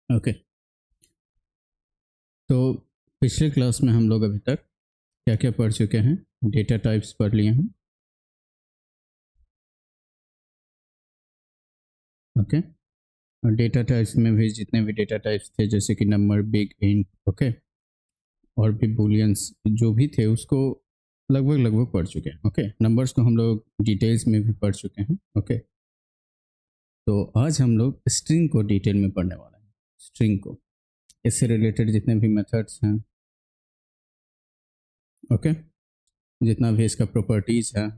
Okay. तो पिछले class में हम लोग अभी तक क्या क्या पढ़ चुके हैं? डेटा टाइप्स पढ़ लिए हैं। ओके। और डेटा टाइप्स में भी जितने भी डेटा टाइप्स थे, जैसे कि नंबर, बिग, इंट, ओके, और भी बुलियंस जो भी थे, उसको लगभग लगभग पढ़ चुके हैं। ओके, नंबर्स को हम लोग डिटेल्स में भी पढ़ चुके हैं। ओके, तो आज हम लोग स्ट्रिंग को डिटेल में पढ़ने वाले हैं। स्ट्रिंग को, इससे रिलेटेड जितने भी मेथड्स हैं, ओके, जितना भी इसका प्रॉपर्टीज है,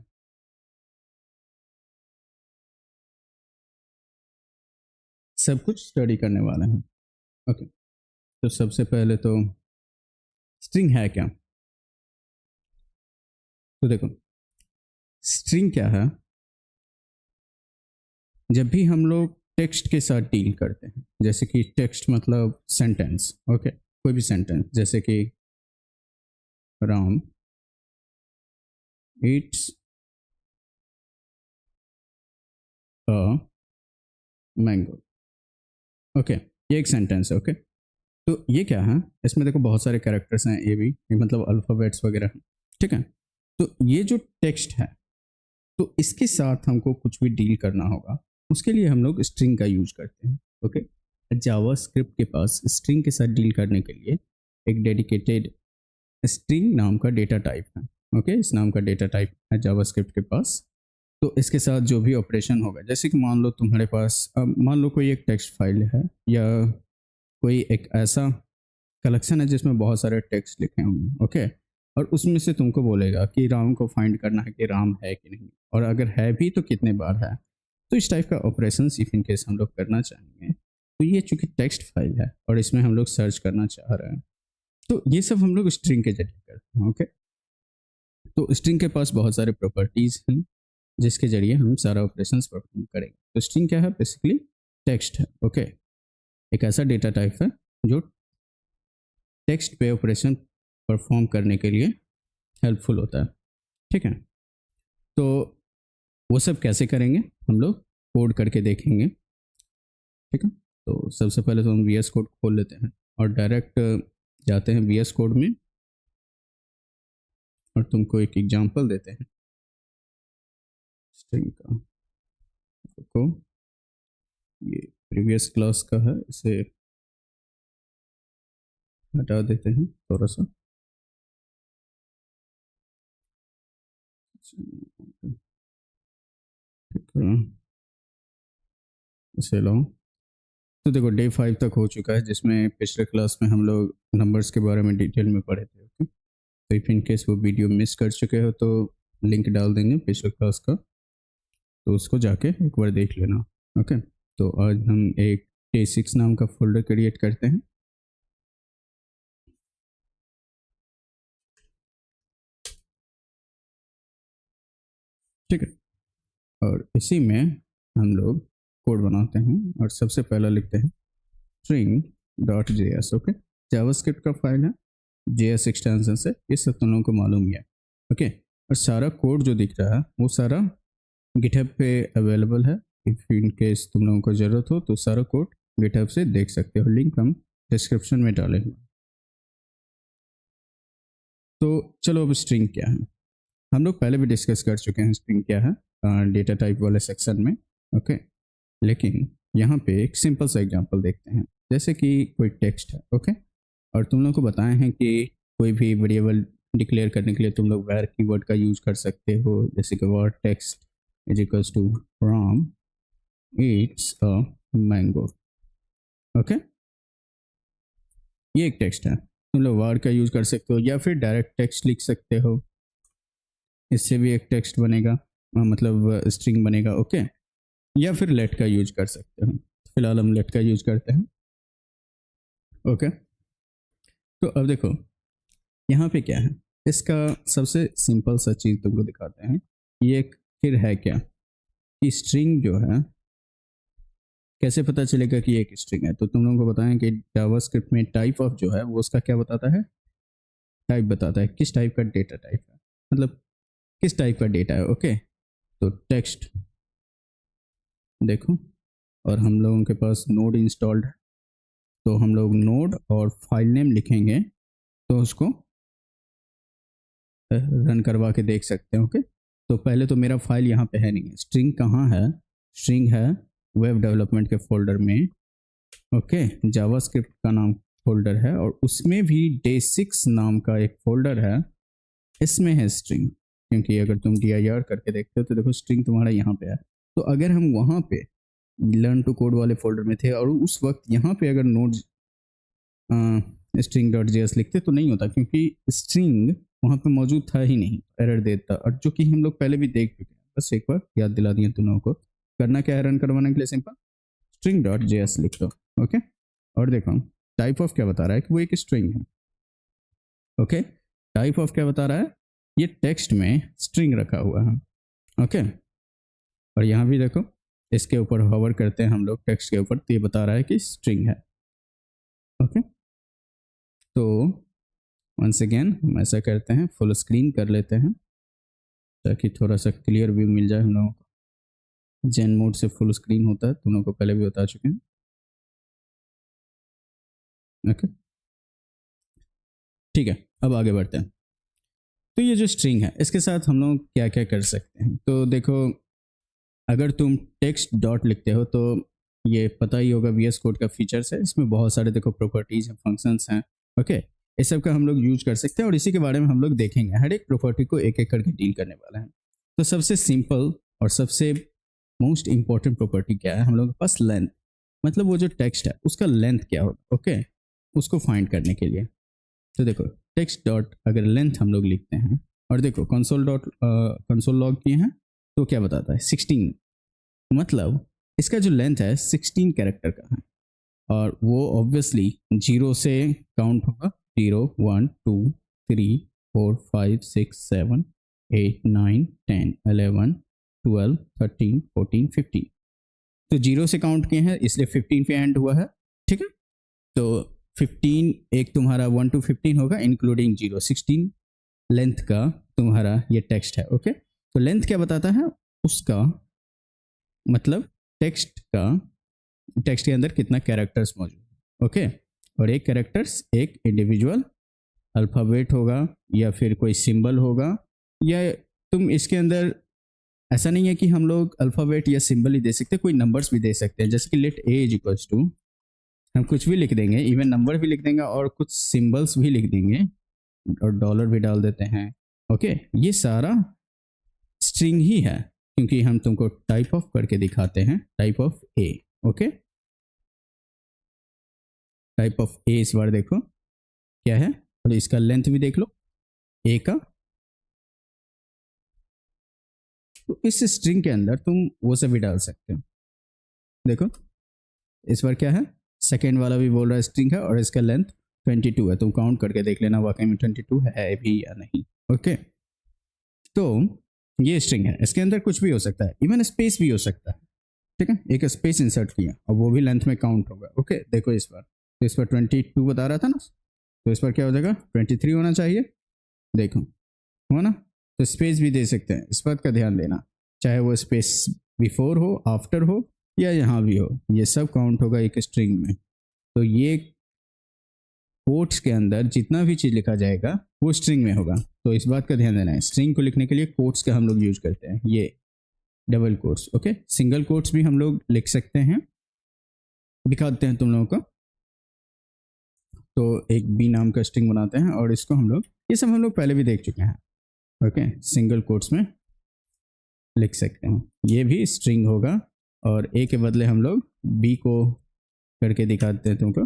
सब कुछ स्टडी करने वाले हैं। ओके, तो सबसे पहले तो स्ट्रिंग है क्या? तो देखो, स्ट्रिंग क्या है? जब भी हम लोग टेक्स्ट के साथ डील करते हैं, जैसे कि टेक्स्ट मतलब सेंटेंस, ओके, कोई भी सेंटेंस, जैसे कि Ram eats a mango, okay, ये एक सेंटेंस है। ओके, तो ये क्या है? इसमें देखो बहुत सारे कैरेक्टर्स हैं, ये मतलब अल्फ़ाबेट्स वगैरह हैं, ठीक है। तो ये जो टेक्स्ट है, तो इसके साथ हमको कुछ भी डील करना होगा, उसके लिए हम लोग स्ट्रिंग का यूज करते हैं। ओके, जावा स्क्रिप्ट के पास स्ट्रिंग के साथ डील करने के लिए एक डेडिकेटेड स्ट्रिंग नाम का डेटा टाइप है। ओके, इस नाम का डेटा टाइप है जावास्क्रिप्ट के पास। तो इसके साथ जो भी ऑपरेशन होगा, जैसे कि मान लो तुम्हारे पास, मान लो कोई एक टेक्स्ट फाइल है, या कोई एक ऐसा कलेक्शन है जिसमें बहुत सारे टेक्स्ट लिखे होंगे। ओके, और उसमें से तुमको बोलेगा कि राम को फाइंड करना है कि राम है कि नहीं, और अगर है भी तो कितने बार है। तो इस टाइप का ऑपरेशन इफ इन केस हम लोग करना चाहेंगे, तो ये चूंकि टेक्स्ट फाइल है और इसमें हम लोग सर्च करना चाह रहे हैं, तो ये सब हम लोग स्ट्रिंग के जरिए करते हैं। ओके, तो स्ट्रिंग के पास बहुत सारे प्रॉपर्टीज हैं जिसके जरिए हम सारा ऑपरेशंस परफॉर्म करेंगे। तो स्ट्रिंग क्या है? बेसिकली टेक्स्ट है। ओके, एक ऐसा डेटा टाइप है जो टेक्स्ट पे ऑपरेशन परफॉर्म करने के लिए हेल्पफुल होता है। ठीक है, तो वो सब कैसे करेंगे हम लोग कोड करके देखेंगे। ठीक है, तो सबसे पहले तो हम वी एस कोड खोल लेते हैं और डायरेक्ट जाते हैं वी एस कोड में, और तुमको एक एग्जांपल देते हैं स्ट्रिंग का। को ये प्रीवियस क्लास का है, इसे हटा देते हैं थोड़ा सा। ठीक है, इसे लो। तो देखो, डे 5 तक हो चुका है, जिसमें पिछले क्लास में हम लोग नंबर्स के बारे में डिटेल में पढ़े थे। ओके, तो इफ इन केस वो वीडियो मिस कर चुके हो तो लिंक डाल देंगे पिछले क्लास का, तो उसको जाके एक बार देख लेना। ओके, तो आज हम एक डे 6 नाम का फोल्डर क्रिएट करते हैं। ठीक है, और इसी में हम लोग कोड बनाते हैं, और सबसे पहला लिखते हैं string dot J S. Okay, JavaScript का फाइल है, जे एस एक्सटेंशन से, ये सब तुम लोगों को मालूम ही है। ओके, और सारा कोड जो दिख रहा है वो सारा गिटहब पे अवेलेबल है। इफ इन केस तुम लोगों को ज़रूरत हो तो सारा कोड गिटहब से देख सकते हो, लिंक हम डिस्क्रिप्शन में डालेंगे। तो चलो, अब स्ट्रिंग क्या है? हम लोग पहले भी डिस्कस कर चुके हैं स्ट्रिंग क्या है, डेटा टाइप वाले सेक्शन में। ओके, लेकिन यहाँ पे एक सिंपल सा एग्जांपल देखते हैं। जैसे कि कोई टेक्स्ट है, ओके, और तुम लोग को बताए हैं कि कोई भी वेरिएबल डिक्लेयर करने के लिए तुम लोग वैर कीवर्ड का यूज कर सकते हो, जैसे कि word text is equals to Ram eats a mango. Okay, ये एक टेक्स्ट है, तुम लोग वर्ड का यूज कर सकते हो, या फिर डायरेक्ट टेक्स्ट लिख सकते हो, इससे भी एक टेक्स्ट बनेगा, मतलब स्ट्रिंग बनेगा। ओके, या फिर लेट का यूज कर सकते हो, फिलहाल हम लेट का यूज करते हैं। ओके, तो अब देखो यहाँ पे क्या है, इसका सबसे सिंपल सा चीज़ तुमको दिखाते हैं। ये एक फिर है क्या कि स्ट्रिंग जो है, कैसे पता चलेगा कि ये एक स्ट्रिंग है? तो तुम लोगों को बताएं कि जावास्क्रिप्ट में टाइप ऑफ जो है वो उसका क्या बताता है? टाइप बताता है, किस टाइप का डेटा टाइप है, मतलब किस टाइप का डेटा है। ओके, तो टेक्स्ट देखो, और हम लोगों के पास नोड इंस्टॉल्ड है, तो हम लोग नोड और फाइल नेम लिखेंगे तो उसको रन करवा के देख सकते हैं। ओके, तो पहले तो मेरा फाइल यहाँ पे है नहीं है। स्ट्रिंग कहाँ है? स्ट्रिंग है वेब डेवलपमेंट के फोल्डर में। ओके, जावास्क्रिप्ट का नाम फोल्डर है और उसमें भी day6 नाम का एक फोल्डर है, इसमें है स्ट्रिंग। क्योंकि अगर तुम dir करके देखते हो तो देखो स्ट्रिंग तुम्हारा यहाँ पे है। तो अगर हम वहाँ पे लर्न टू कोड वाले फोल्डर में थे और उस वक्त यहाँ पे अगर नोड स्ट्रिंग डॉट जेएस लिखते तो नहीं होता, क्योंकि स्ट्रिंग वहाँ पे मौजूद था ही नहीं, एरर देता। और जो कि हम लोग पहले भी देख चुके हैं, बस एक बार याद दिला दिए तुम लोगों को। करना क्या है रन करवाने के लिए? सिंपल स्ट्रिंग डॉट जेएस लिख दो। ओके, और देखो टाइप ऑफ क्या बता रहा है कि वो एक स्ट्रिंग है। ओके, टाइप ऑफ क्या बता रहा है? ये टेक्स्ट में स्ट्रिंग रखा हुआ है। ओके, और यहाँ भी देखो इसके ऊपर होवर करते हैं हम लोग टेक्स्ट के ऊपर तो ये बता रहा है कि स्ट्रिंग है। ओके, तो वंस अगेन हम ऐसा करते हैं, फुल स्क्रीन कर लेते हैं ताकि थोड़ा सा क्लियर व्यू मिल जाए हम लोगों को। जेन मोड से फुल स्क्रीन होता है, तुम लोगों को पहले भी बता चुके हैं। ओके, ठीक है, अब आगे बढ़ते हैं। तो ये जो स्ट्रिंग है इसके साथ हम लोग क्या क्या कर सकते हैं? तो देखो, अगर तुम टेक्स्ट डॉट लिखते हो तो ये पता ही होगा VS कोड का फीचर्स है, इसमें बहुत सारे देखो प्रॉपर्टीज हैं, फंक्शंस हैं। ओके, इस सब का हम लोग यूज कर सकते हैं और इसी के बारे में हम लोग देखेंगे। हर एक प्रॉपर्टी को एक एक करके डील करने वाला है। तो सबसे सिंपल और सबसे मोस्ट इंपॉर्टेंट प्रॉपर्टी क्या है हम लोग के पास? लेंथ। मतलब वो जो टेक्स्ट है उसका लेंथ क्या होगा। ओके, उसको फाइंड करने के लिए तो देखो टेक्स्ट डॉट अगर लेंथ हम लोग लिखते हैं और देखो कंसोल लॉग किए हैं तो क्या बताता है? 16। मतलब इसका जो लेंथ है 16 कैरेक्टर का है और वो ऑब्वियसली 0 से काउंट होगा। 0 1 2 3 4 5 6 7 8 9 10 11 12 13 14 15। तो 0 से काउंट किए हैं इसलिए 15 पे एंड हुआ है। ठीक है, तो 15 एक तुम्हारा 1 to 15 होगा इंक्लूडिंग 0। 16 लेंथ का तुम्हारा ये टेक्स्ट है। ओके, तो लेंथ क्या बताता है? उसका मतलब टेक्स्ट के अंदर कितना कैरेक्टर्स मौजूद है। ओके, और एक कैरेक्टर्स एक इंडिविजुअल अल्फ़ाबेट होगा या फिर कोई सिंबल होगा, या तुम इसके अंदर ऐसा नहीं है कि हम लोग अल्फ़ाबेट या सिंबल ही दे सकते, कोई नंबर्स भी दे सकते हैं। जैसे कि let a is equals to, हम कुछ भी लिख देंगे, इवन नंबर भी लिख देंगे और कुछ सिंबल्स भी लिख देंगे और डॉलर भी डाल देते हैं। ओके, ये सारा स्ट्रिंग ही है क्योंकि हम तुमको टाइप ऑफ करके दिखाते हैं, type of A. Okay, type of A इस बार देखो क्या है और इसका लेंथ भी देख लो ए का। तो इस स्ट्रिंग के अंदर तुम वो सब भी डाल सकते हो। देखो इस बार क्या है, सेकेंड वाला भी बोल रहा है स्ट्रिंग है और इसका लेंथ 22 है। तुम काउंट करके देख लेना वाकई में 22 है भी या नहीं। ओके, तो ये स्ट्रिंग है, इसके अंदर कुछ भी हो सकता है, इवन स्पेस भी हो सकता है। ठीक है, एक स्पेस इंसर्ट किया और वो भी लेंथ में काउंट होगा। ओके, देखो इस बार तो इस पर 22 बता रहा था ना, तो इस पर क्या हो जाएगा? 23 होना चाहिए। देखो हो ना, तो स्पेस भी दे सकते हैं, इस बात का ध्यान देना। चाहे वो स्पेस बिफोर हो, आफ्टर हो या यहाँ भी हो, ये सब काउंट होगा एक स्ट्रिंग में। तो ये कोट्स के अंदर जितना भी चीज़ लिखा जाएगा वो स्ट्रिंग में होगा, तो इस बात का ध्यान देना है। स्ट्रिंग को लिखने के लिए कोट्स का हम लोग यूज करते हैं, ये double quotes. Okay, single quotes भी हम लोग लिख सकते हैं, दिखाते हैं तुम लोगों को। तो एक बी नाम का स्ट्रिंग बनाते हैं और इसको हम लोग, ये सब हम लोग पहले भी देख चुके हैं। ओके, सिंगल कोट्स में लिख सकते हैं, ये भी स्ट्रिंग होगा और ए के बदले हम लोग बी को करके दिखाते हैं तुमको।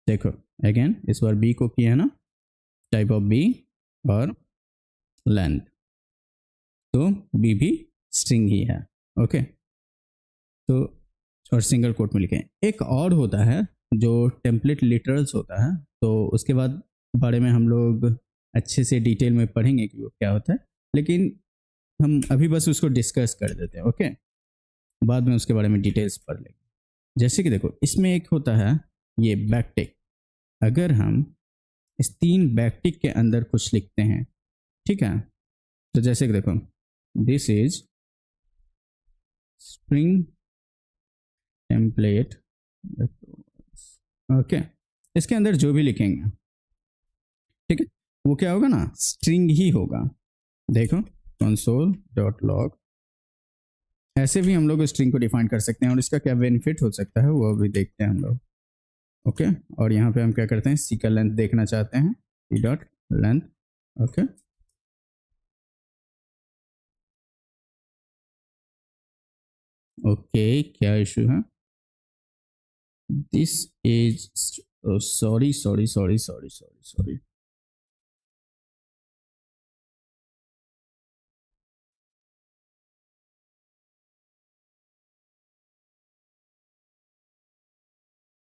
देखो अगेन इस बार बी को किया है ना, टाइप ऑफ बी और लेंथ, तो बी भी स्ट्रिंग ही है। ओके, तो और सिंगल कोट में लिखें। एक और होता है जो टेम्पलेट लिटरल्स होता है, तो उसके बाद बारे में हम लोग अच्छे से डिटेल में पढ़ेंगे कि वो क्या होता है, लेकिन हम अभी बस उसको डिस्कस कर देते हैं। ओके, बाद में उसके बारे में डिटेल्स पढ़ लेंगे। जैसे कि देखो इसमें एक होता है ये बैकटिक। अगर हम इस 3 बैकटिक के अंदर कुछ लिखते हैं, ठीक है, तो जैसे कि देखो this is string template, okay, इसके अंदर जो भी लिखेंगे, ठीक है, वो क्या होगा ना, स्ट्रिंग ही होगा। देखो console.log, ऐसे भी हम लोग स्ट्रिंग को डिफाइन कर सकते हैं और इसका क्या बेनिफिट हो सकता है वो भी देखते हैं हम लोग। ओके, और यहाँ पे हम क्या करते हैं, सी का लेंथ देखना चाहते हैं, c dot length. Okay, okay, क्या इशू है, this is, sorry sorry sorry sorry sorry sorry,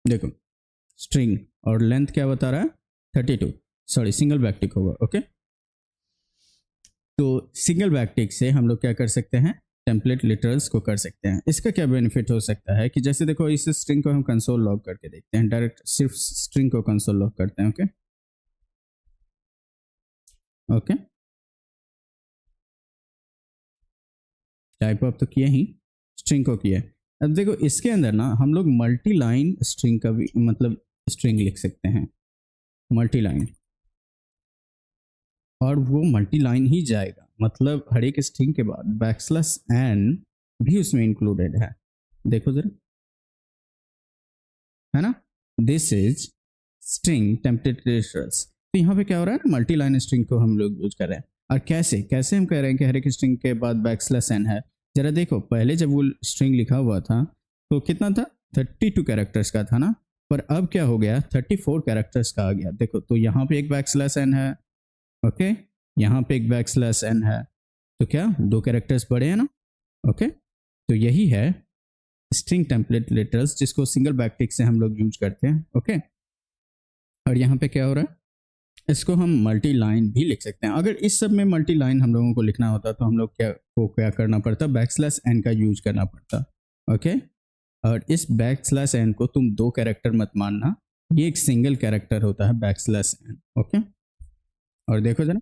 देखो स्ट्रिंग और लेंथ क्या बता रहा है, 32, सॉरी सिंगल बैकटिक होगा। ओके, तो सिंगल बैकटिक से हम लोग क्या कर सकते हैं, टेम्पलेट लिटरल्स को कर सकते हैं। इसका क्या बेनिफिट हो सकता है कि जैसे देखो इस स्ट्रिंग को हम कंसोल लॉग करके देखते हैं, डायरेक्ट सिर्फ स्ट्रिंग को कंसोल लॉग करते हैं। ओके, ओके, टाइप अप तो किए ही, स्ट्रिंग को किया। अब देखो इसके अंदर ना हम लोग मल्टी लाइन स्ट्रिंग का भी मतलब स्ट्रिंग लिख सकते हैं, मल्टी लाइन, और वो मल्टी लाइन ही जाएगा, मतलब हर एक स्ट्रिंग के बाद बैकस्लैश एन भी उसमें इंक्लूडेड है। देखो जरा, है ना, this is string template literals. तो यहाँ पे क्या हो रहा है, मल्टी लाइन स्ट्रिंग को हम लोग यूज कर रहे हैं। और कैसे कैसे हम कह रहे हैं कि हर एक स्ट्रिंग के बाद बैकस्लैश एन है, जरा देखो पहले जब वो स्ट्रिंग लिखा हुआ था तो कितना था, 32 कैरेक्टर्स का था ना, पर अब क्या हो गया, 34 कैरेक्टर्स का आ गया। देखो तो यहाँ पे एक बैकस्लैश एन है, ओके, यहाँ पे एक बैकस्लैश एन है, तो क्या 2 कैरेक्टर्स बढ़े हैं ना। ओके, तो यही है स्ट्रिंग टेम्पलेट लिटरल्स, जिसको सिंगल बैकटिक से हम लोग यूज करते हैं। ओके, और यहाँ पे क्या हो रहा है, इसको हम मल्टी लाइन भी लिख सकते हैं। अगर इस सब में मल्टी लाइन हम लोगों को लिखना होता तो हम लोग क्या करना पड़ता, बैकस्लैश एन का यूज करना पड़ता। ओके, और इस बैकस्लैश एन को तुम 2 कैरेक्टर मत मानना, ये एक सिंगल कैरेक्टर होता है बैकस्लैश एन। ओके, और देखो जरा,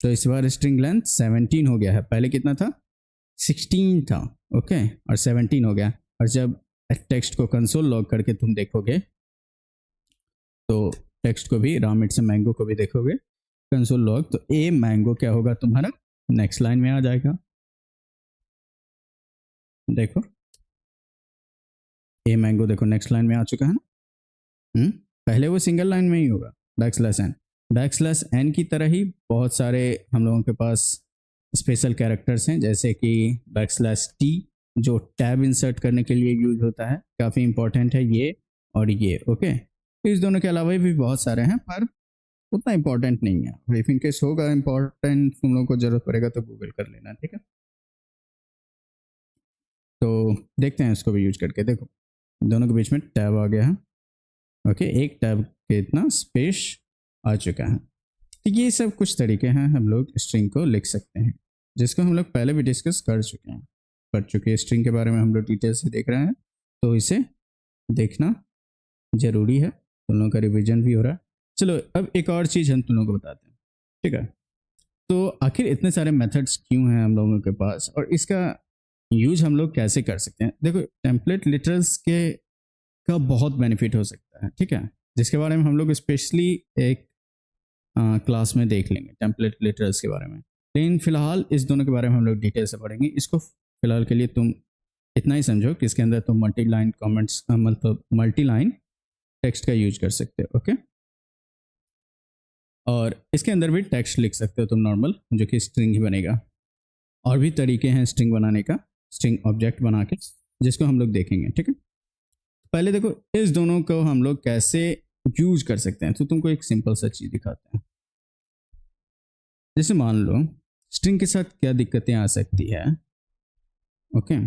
तो इस बार स्ट्रिंग लेंथ 17 हो गया है, पहले कितना था, 16 था। ओके, और 17 हो गया। और जब टेक्स्ट को कंसोल लॉग करके तुम देखोगे, तो टेक्स्ट को भी, रामिट से मैंगो को भी देखोगे कंसोल लॉग, तो ए मैंगो क्या होगा तुम्हारा, नेक्स्ट लाइन में आ जाएगा। देखो ए मैंगो, देखो नेक्स्ट लाइन में आ चुका है ना। पहले वो सिंगल लाइन में ही होगा, बैकस्लैश एन। बैकस्लैश एन की तरह ही बहुत सारे हम लोगों के पास स्पेशल कैरेक्टर्स हैं, जैसे कि बैकस्लैश टी, जो टैब इंसर्ट करने के लिए यूज होता है, काफ़ी इंपॉर्टेंट है ये और ये। ओके, इस दोनों के अलावा भी बहुत सारे हैं, पर उतना इंपॉर्टेंट नहीं है। और इफ इन केस होगा इंपॉर्टेंट, तुम लोगों को जरूरत पड़ेगा तो गूगल कर लेना, ठीक है। तो देखते हैं इसको भी यूज करके। देखो दोनों के बीच में टैब आ गया है। ओके, एक टैब के इतना स्पेस आ चुका है। तो ये सब कुछ तरीके हैं हम लोग स्ट्रिंग को लिख सकते हैं, जिसको हम लोग पहले भी डिस्कस कर चुके हैं स्ट्रिंग के बारे में, हम लोग डिटेल से देख रहे हैं, तो इसे देखना जरूरी है। तुम लोगों का रिविजन भी हो रहा है। चलो अब एक और चीज़ हम तुम लोगों को बताते हैं, ठीक है। तो आखिर इतने सारे मेथड्स क्यों हैं हम लोगों के पास, और इसका यूज हम लोग कैसे कर सकते हैं। देखो टेम्पलेट लिटरल्स के का बहुत बेनिफिट हो सकता है, ठीक है, जिसके बारे में हम लोग स्पेशली एक क्लास में देख लेंगे टेम्पलेट लिटरल्स के बारे में। लेकिन फिलहाल इस दोनों के बारे में हम लोग डिटेल से पढ़ेंगे। इसको फिलहाल के लिए तुम इतना ही समझो कि इसके अंदर तुम मल्टी लाइन कॉमेंट्स, मतलब मल्टी लाइन टेक्स्ट का यूज कर सकते हो। ओके, और इसके अंदर भी टेक्स्ट लिख सकते हो तुम नॉर्मल, जो कि स्ट्रिंग ही बनेगा। और भी तरीके हैं स्ट्रिंग बनाने का, स्ट्रिंग ऑब्जेक्ट बना के, जिसको हम लोग देखेंगे, ठीक है। पहले देखो इस दोनों को हम लोग कैसे यूज कर सकते हैं, तो तुमको एक सिंपल सा चीज दिखाते हैं। जैसे मान लो स्ट्रिंग के साथ क्या दिक्कतें आ सकती है। ओके,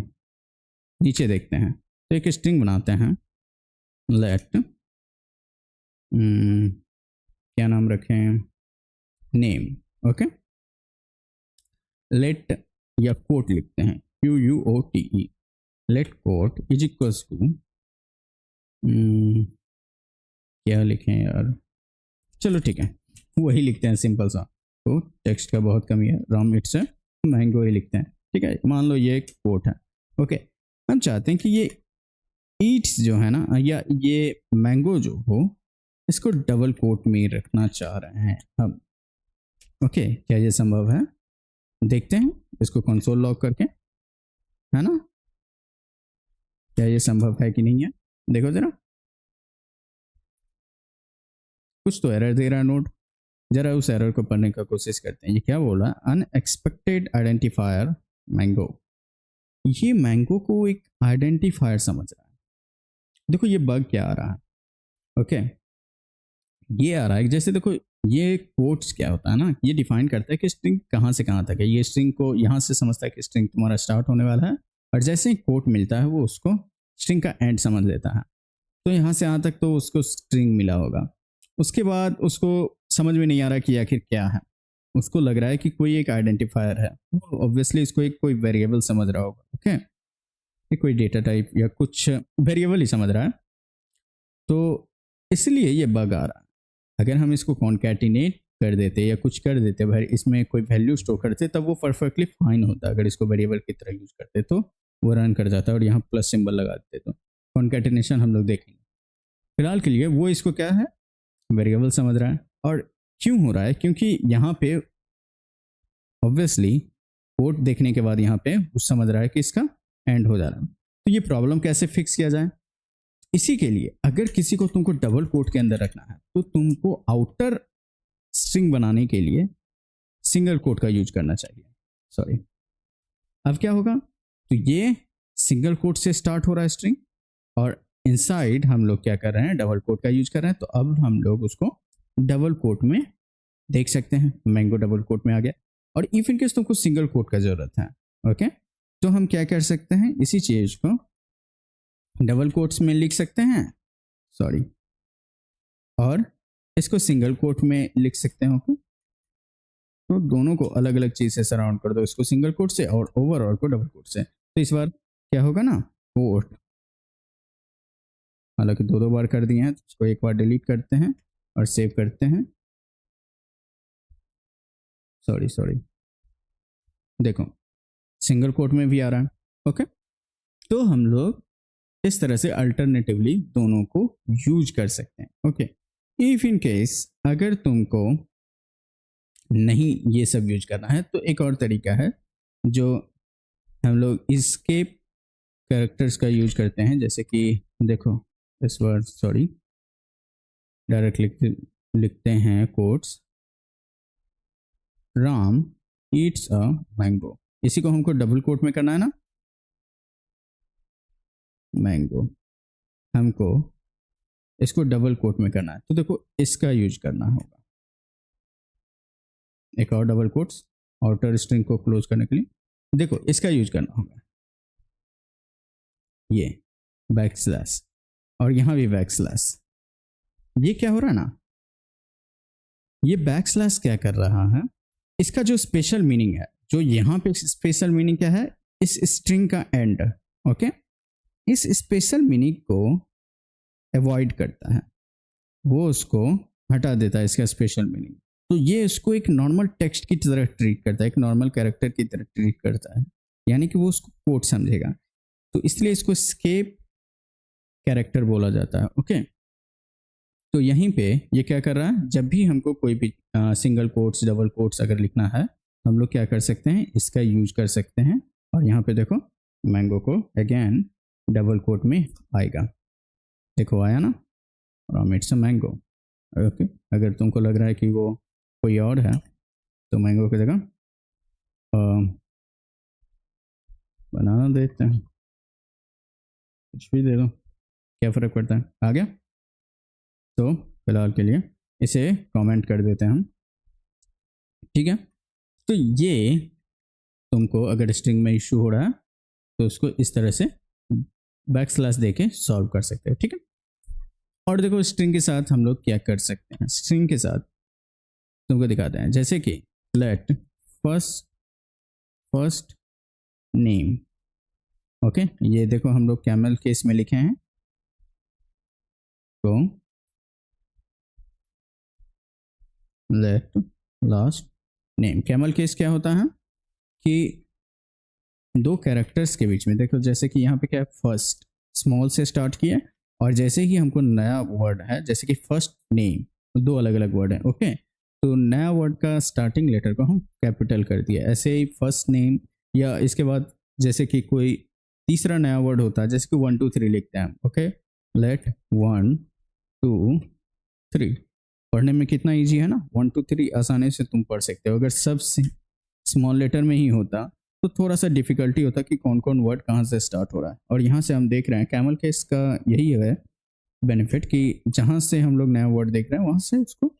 नीचे देखते हैं, तो एक स्ट्रिंग बनाते हैं, लेट क्या नाम रखें, नेम। ओके, लेट या कोट लिखते हैं, QUOTE, let quote is equals to, क्या लिखें यार, चलो ठीक है वही लिखते हैं सिंपल सा। तो टेक्स्ट का बहुत कमी है, राम इट्स मैंगो ही लिखते हैं, ठीक है, मान लो ये कोट है। ओके, हम चाहते हैं कि ये ईट्स जो है ना, या ये मैंगो जो हो, इसको डबल कोट में रखना चाह रहे हैं हम। ओके, क्या ये संभव है? देखते हैं इसको कंसोल लॉग करके, है ना, क्या ये संभव है कि नहीं है। देखो जरा, कुछ तो एरर दे रहा है नोड। जरा उस एरर को पढ़ने का कोशिश करते हैं। ये क्या बोला? Unexpected identifier mango. ये मैंगो को एक आइडेंटिफायर समझ रहा है। देखो ये बग क्या आ रहा है। ओके, ये आ रहा है जैसे देखो, ये कोट्स क्या होता है ना, ये डिफाइन करता है कि स्ट्रिंग कहाँ से कहाँ तक है। ये स्ट्रिंग को यहाँ से समझता है कि स्ट्रिंग तुम्हारा स्टार्ट होने वाला है, और जैसे ही कोट मिलता है वो उसको स्ट्रिंग का एंड समझ लेता है। तो यहाँ से यहाँ तक तो उसको स्ट्रिंग मिला होगा। उसके बाद उसको समझ में नहीं आ रहा कि आखिर क्या है। उसको लग रहा है कि कोई एक आइडेंटिफायर है। वो ऑब्वियसली इसको एक कोई वेरिएबल समझ रहा होगा। ओके, ये कोई डेटा टाइप या कुछ वेरिएबल ही समझ रहा है। तो इसलिए ये बग आ रहा है। अगर हम इसको कॉन्कैटिनेट कर देते या कुछ कर देते भाई, इसमें कोई वैल्यू स्टोर करते, तब वो परफेक्टली फाइन होता। अगर इसको वेरिएबल की तरह यूज करते तो वो रन कर जाता, और यहाँ प्लस सिंबल लगा देते तो कॉन्कैटिनेशन हम लोग देखेंगे। फिलहाल के लिए वो इसको क्या है, वेरिएबल समझ रहा है। और क्यों हो रहा है? क्योंकि यहाँ पे ऑब्वियसली कोड देखने के बाद यहाँ पे वो समझ रहा है कि इसका एंड हो जा रहा है। तो ये प्रॉब्लम कैसे फिक्स किया जाए? इसी के लिए अगर किसी को तुमको डबल कोट के अंदर रखना है, तो तुमको आउटर स्ट्रिंग बनाने के लिए सिंगल कोट का यूज करना चाहिए। सॉरी, अब क्या होगा? तो ये सिंगल कोट से स्टार्ट हो रहा है स्ट्रिंग, और इनसाइड हम लोग क्या कर रहे हैं, डबल कोट का यूज कर रहे हैं। तो अब हम लोग उसको डबल कोट में देख सकते हैं। मैंगो डबल कोट में आ गया। और इफ इन केस तुमको सिंगल कोट का जरूरत है, ओके, तो हम क्या कर सकते हैं, इसी चीज को डबल कोट्स में लिख सकते हैं, सॉरी, और इसको सिंगल कोट में लिख सकते हैं। ओके, तो दोनों को अलग अलग चीज से सराउंड कर दो, इसको सिंगल कोट से और ओवरऑल को डबल कोट से। तो इस बार क्या होगा ना, कोट, हालांकि दो दो बार कर दिए हैं, तो इसको एक बार डिलीट करते हैं और सेव करते हैं। सॉरी सॉरी, देखो सिंगल कोट में भी आ रहा है। ओके, तो हम लोग इस तरह से अल्टरनेटिवली दोनों को यूज कर सकते हैं। ओके, इफ इन केस अगर तुमको नहीं ये सब यूज करना है, तो एक और तरीका है जो हम लोग इसकेप कैरेक्टर्स का यूज करते हैं। जैसे कि देखो, इस वर्ड, सॉरी, डायरेक्ट लिखते हैं quotes, Ram eats a mango. इसी को हमको डबल कोट में करना है ना, मैंगो, हमको इसको डबल कोट में करना है। तो देखो इसका यूज करना होगा, एक और डबल कोट्स आउटर स्ट्रिंग को क्लोज करने के लिए। देखो इसका यूज करना होगा, ये बैक स्लैश, और यहां भी बैक स्लैश। ये क्या हो रहा है ना, ये बैक स्लैश क्या कर रहा है, इसका जो स्पेशल मीनिंग है, जो यहाँ पे स्पेशल मीनिंग क्या है, इस स्ट्रिंग का एंड। ओके, इस स्पेशल मीनिंग को अवॉइड करता है, वो उसको हटा देता है, इसका स्पेशल मीनिंग। तो ये इसको एक नॉर्मल टेक्स्ट की तरह ट्रीट करता है, एक नॉर्मल कैरेक्टर की तरह ट्रीट करता है, यानी कि वो उसको कोट समझेगा। तो इसलिए इसको स्केप कैरेक्टर बोला जाता है। ओके, तो यहीं पे ये क्या कर रहा है, जब भी हमको कोई भी सिंगल कोट्स डबल कोट्स अगर लिखना है, हम लोग क्या कर सकते हैं, इसका यूज कर सकते हैं। और यहाँ पे देखो मैंगो को अगेन डबल कोट में आएगा, देखो आया ना, from it's a mango. Okay, अगर तुमको लग रहा है कि वो कोई और है, तो मैंगो की जगह बनाना देते हैं, कुछ भी दे दो, क्या फ़र्क पड़ता है। आ गया? तो फिलहाल के लिए इसे कमेंट कर देते हैं हम, ठीक है। तो ये तुमको अगर स्ट्रिंग में इशू हो रहा है, तो उसको इस तरह से बैक स्लैश दे के सॉल्व कर सकते हो, ठीक है। और देखो स्ट्रिंग के साथ हम लोग क्या कर सकते हैं, स्ट्रिंग के साथ तुमको दिखाते हैं, जैसे कि लेट फर्स्ट नेम। ओके, ये देखो हम लोग कैमल केस में लिखे हैं, तो let last name. Camel case क्या होता है कि दो कैरेक्टर्स के बीच में देखो, जैसे कि यहाँ पे क्या है, फर्स्ट स्मॉल से स्टार्ट किया है, और जैसे ही हमको नया वर्ड है, जैसे कि फर्स्ट नेम, दो अलग अलग वर्ड है, ओके। तो नया वर्ड का स्टार्टिंग लेटर को हम कैपिटल कर दिया, ऐसे ही फर्स्ट नेम, या इसके बाद जैसे कि कोई तीसरा नया वर्ड होता है, जैसे कि 1 2 3 लिखते हैं हम, ओके। लेट 1 2 3, पढ़ने में कितना इजी है ना, 1 2 3 आसानी से तुम पढ़ सकते हो। अगर सब स्मॉल लेटर में ही होता तो थोड़ा सा डिफिकल्टी होता कि कौन कौन वर्ड कहाँ से स्टार्ट हो रहा है। और यहाँ से हम देख रहे हैं कैमल केस का यही है बेनिफिट, कि जहाँ से हम लोग नया वर्ड देख रहे हैं वहाँ से उसको,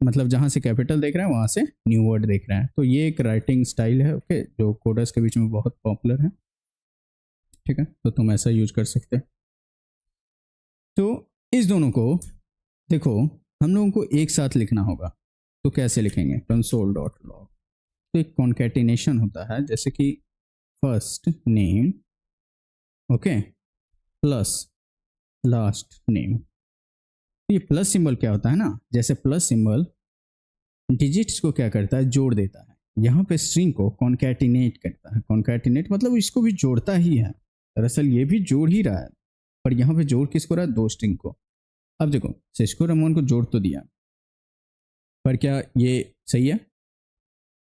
मतलब जहाँ से कैपिटल देख रहे हैं वहाँ से न्यू वर्ड देख रहे हैं। तो ये एक राइटिंग स्टाइल है, ओके, जो कोडर्स के बीच में बहुत पॉपुलर है, ठीक है। तो तुम ऐसा यूज कर सकते हैं। तो इस दोनों को देखो, हम लोगों को एक साथ लिखना होगा, तो कैसे लिखेंगे, कंसोल डॉट लॉग। तो एक कॉन्केटिनेशन होता है, जैसे कि first name, okay, plus last name. ये प्लस सिंबल क्या होता है ना, जैसे प्लस सिंबल डिजिट्स को क्या करता है, जोड़ देता है। यहाँ पे स्ट्रिंग को कॉन्कैटिनेट करता है। कॉन्कैटिनेट मतलब इसको भी जोड़ता ही है, दरअसल ये भी जोड़ ही रहा है, पर यहाँ पे जोड़ किसको रहा है, दो स्ट्रिंग को। अब देखो, सिस्को रमोन को जोड़ तो दिया, पर क्या ये सही है,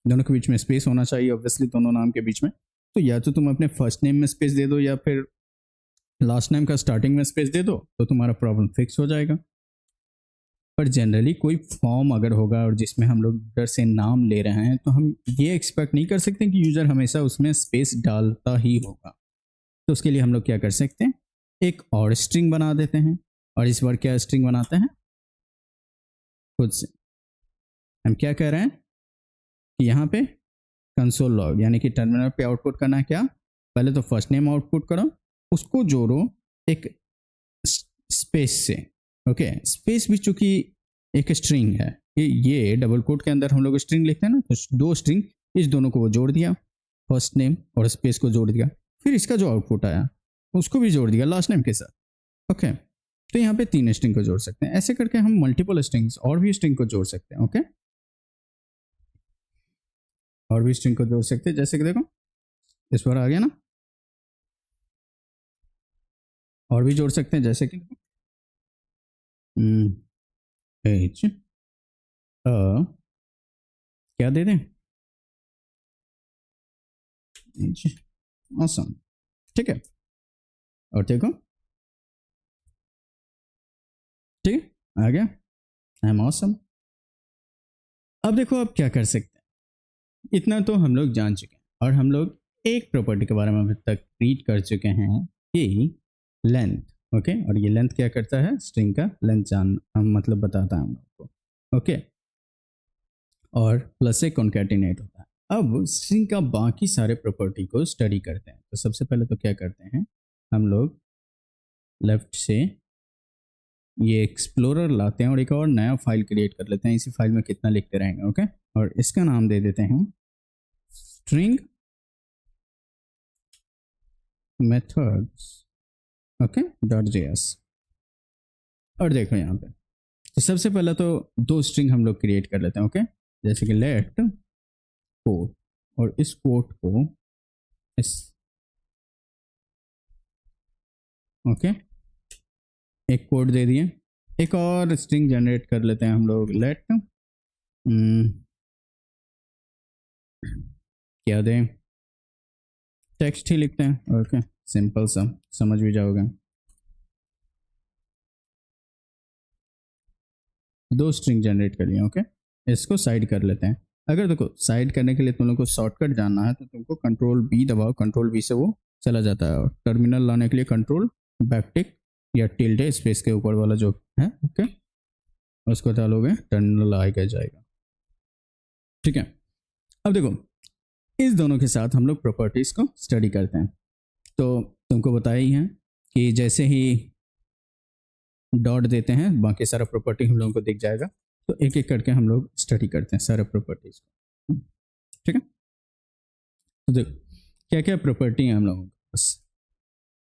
दोनों के बीच में स्पेस होना चाहिए ऑब्वियसली, दोनों नाम के बीच में। तो या तो तुम अपने फर्स्ट नेम में स्पेस दे दो, या फिर लास्ट नेम का स्टार्टिंग में स्पेस दे दो, तो तुम्हारा प्रॉब्लम फिक्स हो जाएगा। पर जनरली कोई फॉर्म अगर होगा और जिसमें हम लोग यूजर से नाम ले रहे हैं, तो हम ये एक्सपेक्ट नहीं कर सकते कि यूजर हमेशा उसमें स्पेस डालता ही होगा। तो उसके लिए हम लोग क्या कर सकते हैं, एक और स्ट्रिंग बना देते हैं। और इस बार क्या स्ट्रिंग बनाते हैं, खुद से हम क्या कह रहे हैं कि यहाँ पे कंसोल लॉग, यानी कि टर्मिनल पे आउटपुट करना है क्या, पहले तो फर्स्ट नेम आउटपुट करो, उसको जोड़ो एक स्पेस से, ओके। स्पेस भी चूंकि एक स्ट्रिंग है, ये डबल कोट के अंदर हम लोग स्ट्रिंग लिखते हैं ना, तो दो स्ट्रिंग, इस दोनों को वो जोड़ दिया, फर्स्ट नेम और स्पेस को जोड़ दिया, फिर इसका जो आउटपुट आया उसको भी जोड़ दिया लास्ट नेम के साथ, ओके। तो यहाँ पे 3 स्ट्रिंग को जोड़ सकते हैं। ऐसे करके हम मल्टीपल स्ट्रिंग्स और भी स्ट्रिंग को जोड़ सकते हैं, ओके, और भी स्ट्रिंग को जोड़ सकते हैं। जैसे कि देखो इस बार आ गया ना, और भी जोड़ सकते हैं, जैसे कि एच क्या दे दें, एच ऑसम, ठीक है। और देखो, ठीक है, आ गया, आई एम ऑसम। अब देखो अब क्या कर सकते हैं, इतना तो हम लोग जान चुके हैं, और हम लोग एक प्रॉपर्टी के बारे में अभी तक रीड कर चुके हैं कि लेंथ, ओके। और ये लेंथ क्या करता है, स्ट्रिंग का लेंथ जान मतलब बताता है हम लोग को, ओके। और प्लस से कॉन्कैटिनेट होता है। अब स्ट्रिंग का बाकी सारे प्रॉपर्टी को स्टडी करते हैं। तो सबसे पहले तो क्या करते हैं, हम लोग लेफ्ट से ये एक्सप्लोरर लाते हैं और एक और नया फाइल क्रिएट कर लेते हैं। इसी फाइल में कितना लिखते रहेंगे, ओके। और इसका नाम दे देते हैं स्ट्रिंग मेथड्स, ओके, .js। और देखो यहाँ पे, तो सबसे पहले तो दो स्ट्रिंग हम लोग क्रिएट कर लेते हैं, ओके। जैसे कि लेट कोट, और इस कोट को इस, ओके, एक कोड दे दिए। एक और स्ट्रिंग जनरेट कर लेते हैं हम लोग, लेट क्या दें, टेक्स्ट ही लिखते हैं, ओके, सिंपल सा, समझ भी जाओगे। दो स्ट्रिंग जनरेट कर लिए, ओके। इसको साइड कर लेते हैं। अगर देखो साइड करने के लिए तुम लोग को शॉर्टकट जानना है, तो तुमको कंट्रोल बी दबाओ, कंट्रोल बी से वो चला जाता है। और टर्मिनल लाने के लिए कंट्रोल बैकटिक या टिल्डे स्पेस के ऊपर वाला जो है, ओके, उसको डालोगे, टर्मिनल आएगा जाएगा, ठीक है। अब देखो, इस दोनों के साथ हम लोग प्रॉपर्टीज को स्टडी करते हैं। तो तुमको बताया ही है कि जैसे ही डॉट देते हैं, बाकी सारा प्रॉपर्टी हम लोगों को दिख जाएगा। तो एक एक करके हम लोग स्टडी करते हैं सारे प्रॉपर्टीज को, ठीक है। तो देखो क्या क्या प्रॉपर्टी है हम लोगों के पास।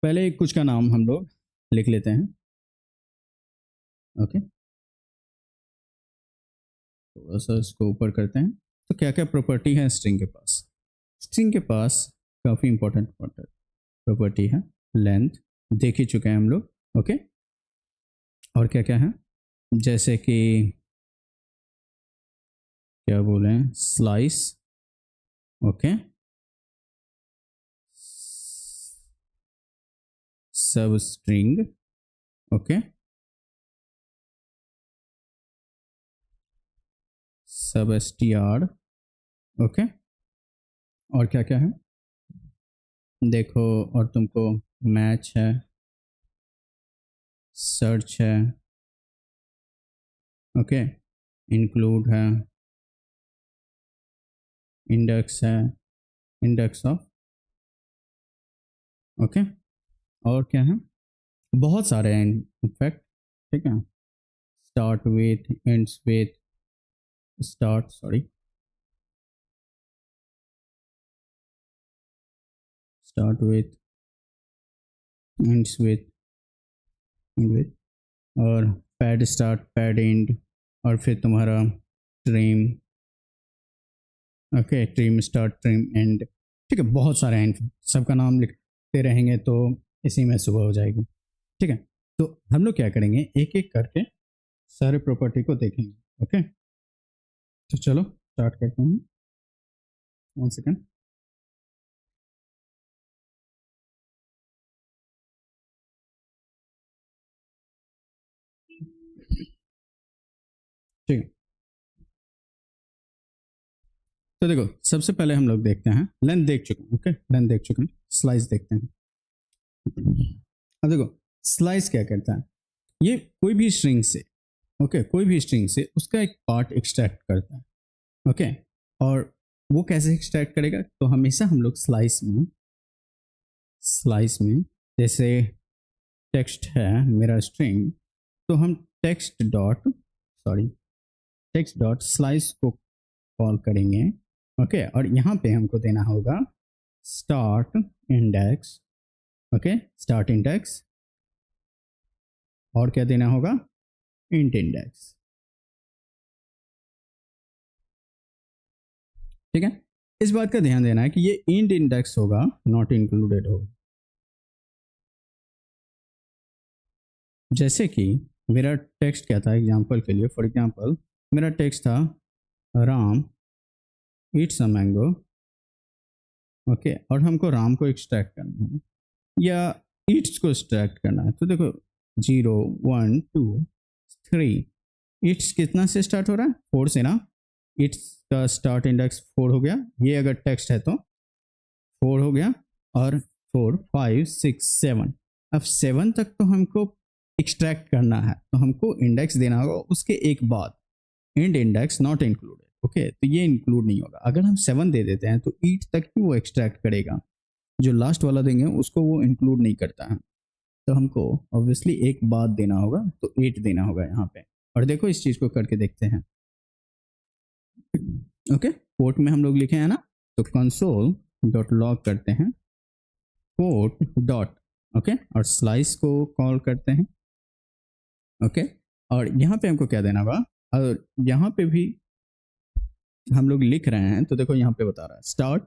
पहले कुछ का नाम हम लोग लिख लेते हैं, ओके। थोड़ा सा इसको ऊपर करते हैं। तो क्या क्या प्रॉपर्टी है स्ट्रिंग के पास, स्ट्रिंग के पास काफ़ी इंपॉर्टेंट प्रॉपर्टी है। लेंथ देख ही चुके हैं हम लोग, ओके। और क्या क्या है, जैसे कि क्या बोले, स्लाइस, ओके, सब स्ट्रिंग, ओके, सब str, ओके। और क्या क्या है देखो, और तुमको मैच है, सर्च है, ओके, इंक्लूड है, इंडेक्स है, इंडेक्स ऑफ, ओके। और क्या है, बहुत सारे हैं इनफैक्ट, ठीक है। Start with, ends with, start sorry start with, ends with, and with, और पैड स्टार्ट, पैड एंड, और फिर तुम्हारा trim, okay, trim start, trim and, ठीक है। बहुत सारे हैं, सबका नाम लिखते रहेंगे तो इसी में सुबह हो जाएगी, ठीक है। तो हम लोग क्या करेंगे, एक एक करके सारे प्रॉपर्टी को देखेंगे, ओके। तो चलो स्टार्ट करते हैं, 1 सेकेंड। ठीक है, तो देखो सबसे पहले हम लोग देखते हैं, लेंथ देख चुके हैं, ओके, लेंथ देख चुके हैं, स्लाइस देखते हैं। अब देखो स्लाइस क्या करता है, ये कोई भी स्ट्रिंग से, ओके, कोई भी स्ट्रिंग से उसका एक पार्ट एक्सट्रैक्ट करता है, ओके। और वो कैसे एक्सट्रैक्ट करेगा, तो हमेशा हम लोग स्लाइस में जैसे टेक्स्ट है मेरा स्ट्रिंग, तो हम टेक्स्ट डॉट स्लाइस को कॉल करेंगे, ओके। और यहाँ पे हमको देना होगा start index, okay, start index, और क्या देना होगा, इंट इंडेक्स, ठीक है। इस बात का ध्यान देना है कि ये इंट इंडेक्स होगा, नॉट इंक्लूडेड होगा। जैसे कि मेरा टेक्स्ट क्या था, एग्जांपल के लिए, फॉर एग्जांपल मेरा टेक्स्ट था Ram eats a mango, okay, और हमको राम को एक्सट्रैक्ट करना है या ईट्स को एक्सट्रैक्ट करना है, तो देखो 0 1 2 3, ईट्स कितना से स्टार्ट हो रहा है, 4 से ना, ईट्स का स्टार्ट इंडेक्स 4 हो गया, ये अगर टेक्स्ट है तो 4 हो गया, और 4 5 6 7, अब 7 तक तो हमको एक्सट्रैक्ट करना है, तो हमको इंडेक्स देना होगा उसके एक बाद, end index not included, okay. तो ये इंक्लूड नहीं होगा, अगर हम 7 दे देते हैं तो 8 तक ही वो एक्सट्रैक्ट करेगा, जो लास्ट वाला देंगे उसको वो इंक्लूड नहीं करता है। तो हमको ऑब्वियसली एक बाद देना होगा, तो 8 देना होगा यहाँ पे। और देखो इस चीज़ को करके देखते हैं, ओके। कोट में हम लोग लिखे हैं ना, तो कंसोल डॉट लॉग करते हैं, कोट डॉट, ओके, और स्लाइस को कॉल करते हैं, ओके। और यहाँ पे हमको क्या देना होगा, और यहाँ पे भी हम लोग लिख रहे हैं, तो देखो यहाँ पे बता रहा है स्टार्ट,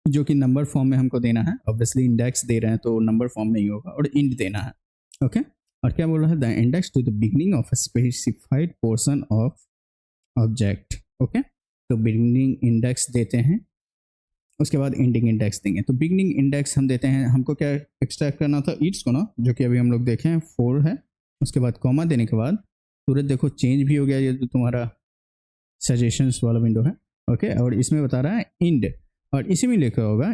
जो कि नंबर फॉर्म में हमको देना है, ऑब्वियसली इंडेक्स दे रहे हैं तो नंबर फॉर्म में ही होगा, और इंड देना है, ओके। और क्या बोल रहा है, the index to the beginning of a specified portion of object, okay. तो बिगनिंग इंडेक्स देते हैं, उसके बाद एंडिंग इंडेक्स देंगे। तो बिगनिंग इंडेक्स हम देते हैं, हमको क्या एक्सट्रैक्ट करना था, ईट्स को ना, जो कि अभी हम लोग देखें 4 है, उसके बाद कॉमा देने के बाद तुरंत देखो चेंज भी हो गया, ये जो तुम्हारा सजेशंस वाला विंडो है, ओके। और इसमें बता रहा है इंड, और इसी में लिखा होगा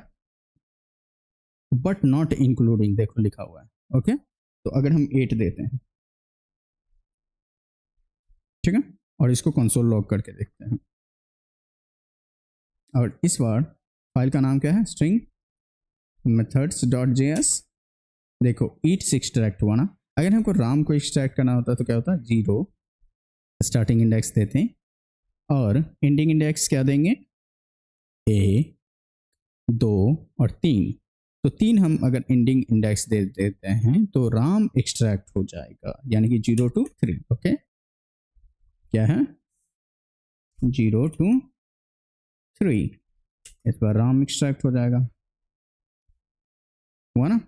बट नॉट इंक्लूडिंग, देखो लिखा हुआ है, ओके। तो अगर हम 8 देते हैं, ठीक है, और इसको कंसोल लॉग करके देखते हैं, और इस बार फाइल का नाम क्या है, स्ट्रिंग मेथड्स डॉट जेएस, देखो ईट से एक्सट्रैक्ट हुआ ना। अगर हमको राम को एक्सट्रैक्ट करना होता तो क्या होता, 0 स्टार्टिंग इंडेक्स देते हैं, और एंडिंग इंडेक्स क्या देंगे, ए 2 और 3, तो 3 हम अगर एंडिंग इंडेक्स दे देते हैं तो राम एक्सट्रैक्ट हो जाएगा, यानी कि 0 to 3, ओके। क्या है, 0 to 3, इस बार राम एक्सट्रैक्ट हो जाएगा, हुआ ना।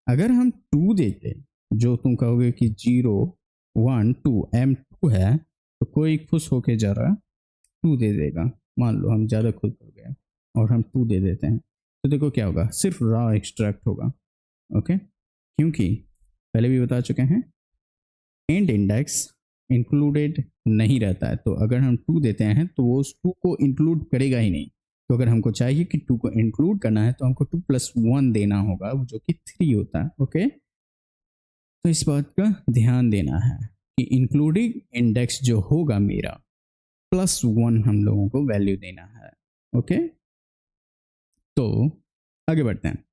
अगर हम 2 देते, जो तुम कहोगे कि 0 1 2 M2 है, तो कोई खुश होके जरा 2 दे देगा। मान लो हम ज़्यादा खुश हो गए और हम 2 दे देते हैं, तो देखो क्या होगा, सिर्फ रॉ एक्सट्रैक्ट होगा। ओके, क्योंकि पहले भी बता चुके हैं एंड इंडेक्स इंक्लूडेड नहीं रहता है, तो अगर हम 2 देते हैं तो वो उस 2 को इंक्लूड करेगा ही नहीं। तो अगर हमको चाहिए कि 2 को इंक्लूड करना है तो हमको 2 + 1 देना होगा, जो कि 3 होता है। ओके, तो इस बात का ध्यान देना है कि इंक्लूडिंग इंडेक्स जो होगा मेरा +1 हम लोगों को वैल्यू देना है। ओके, तो आगे बढ़ते हैं।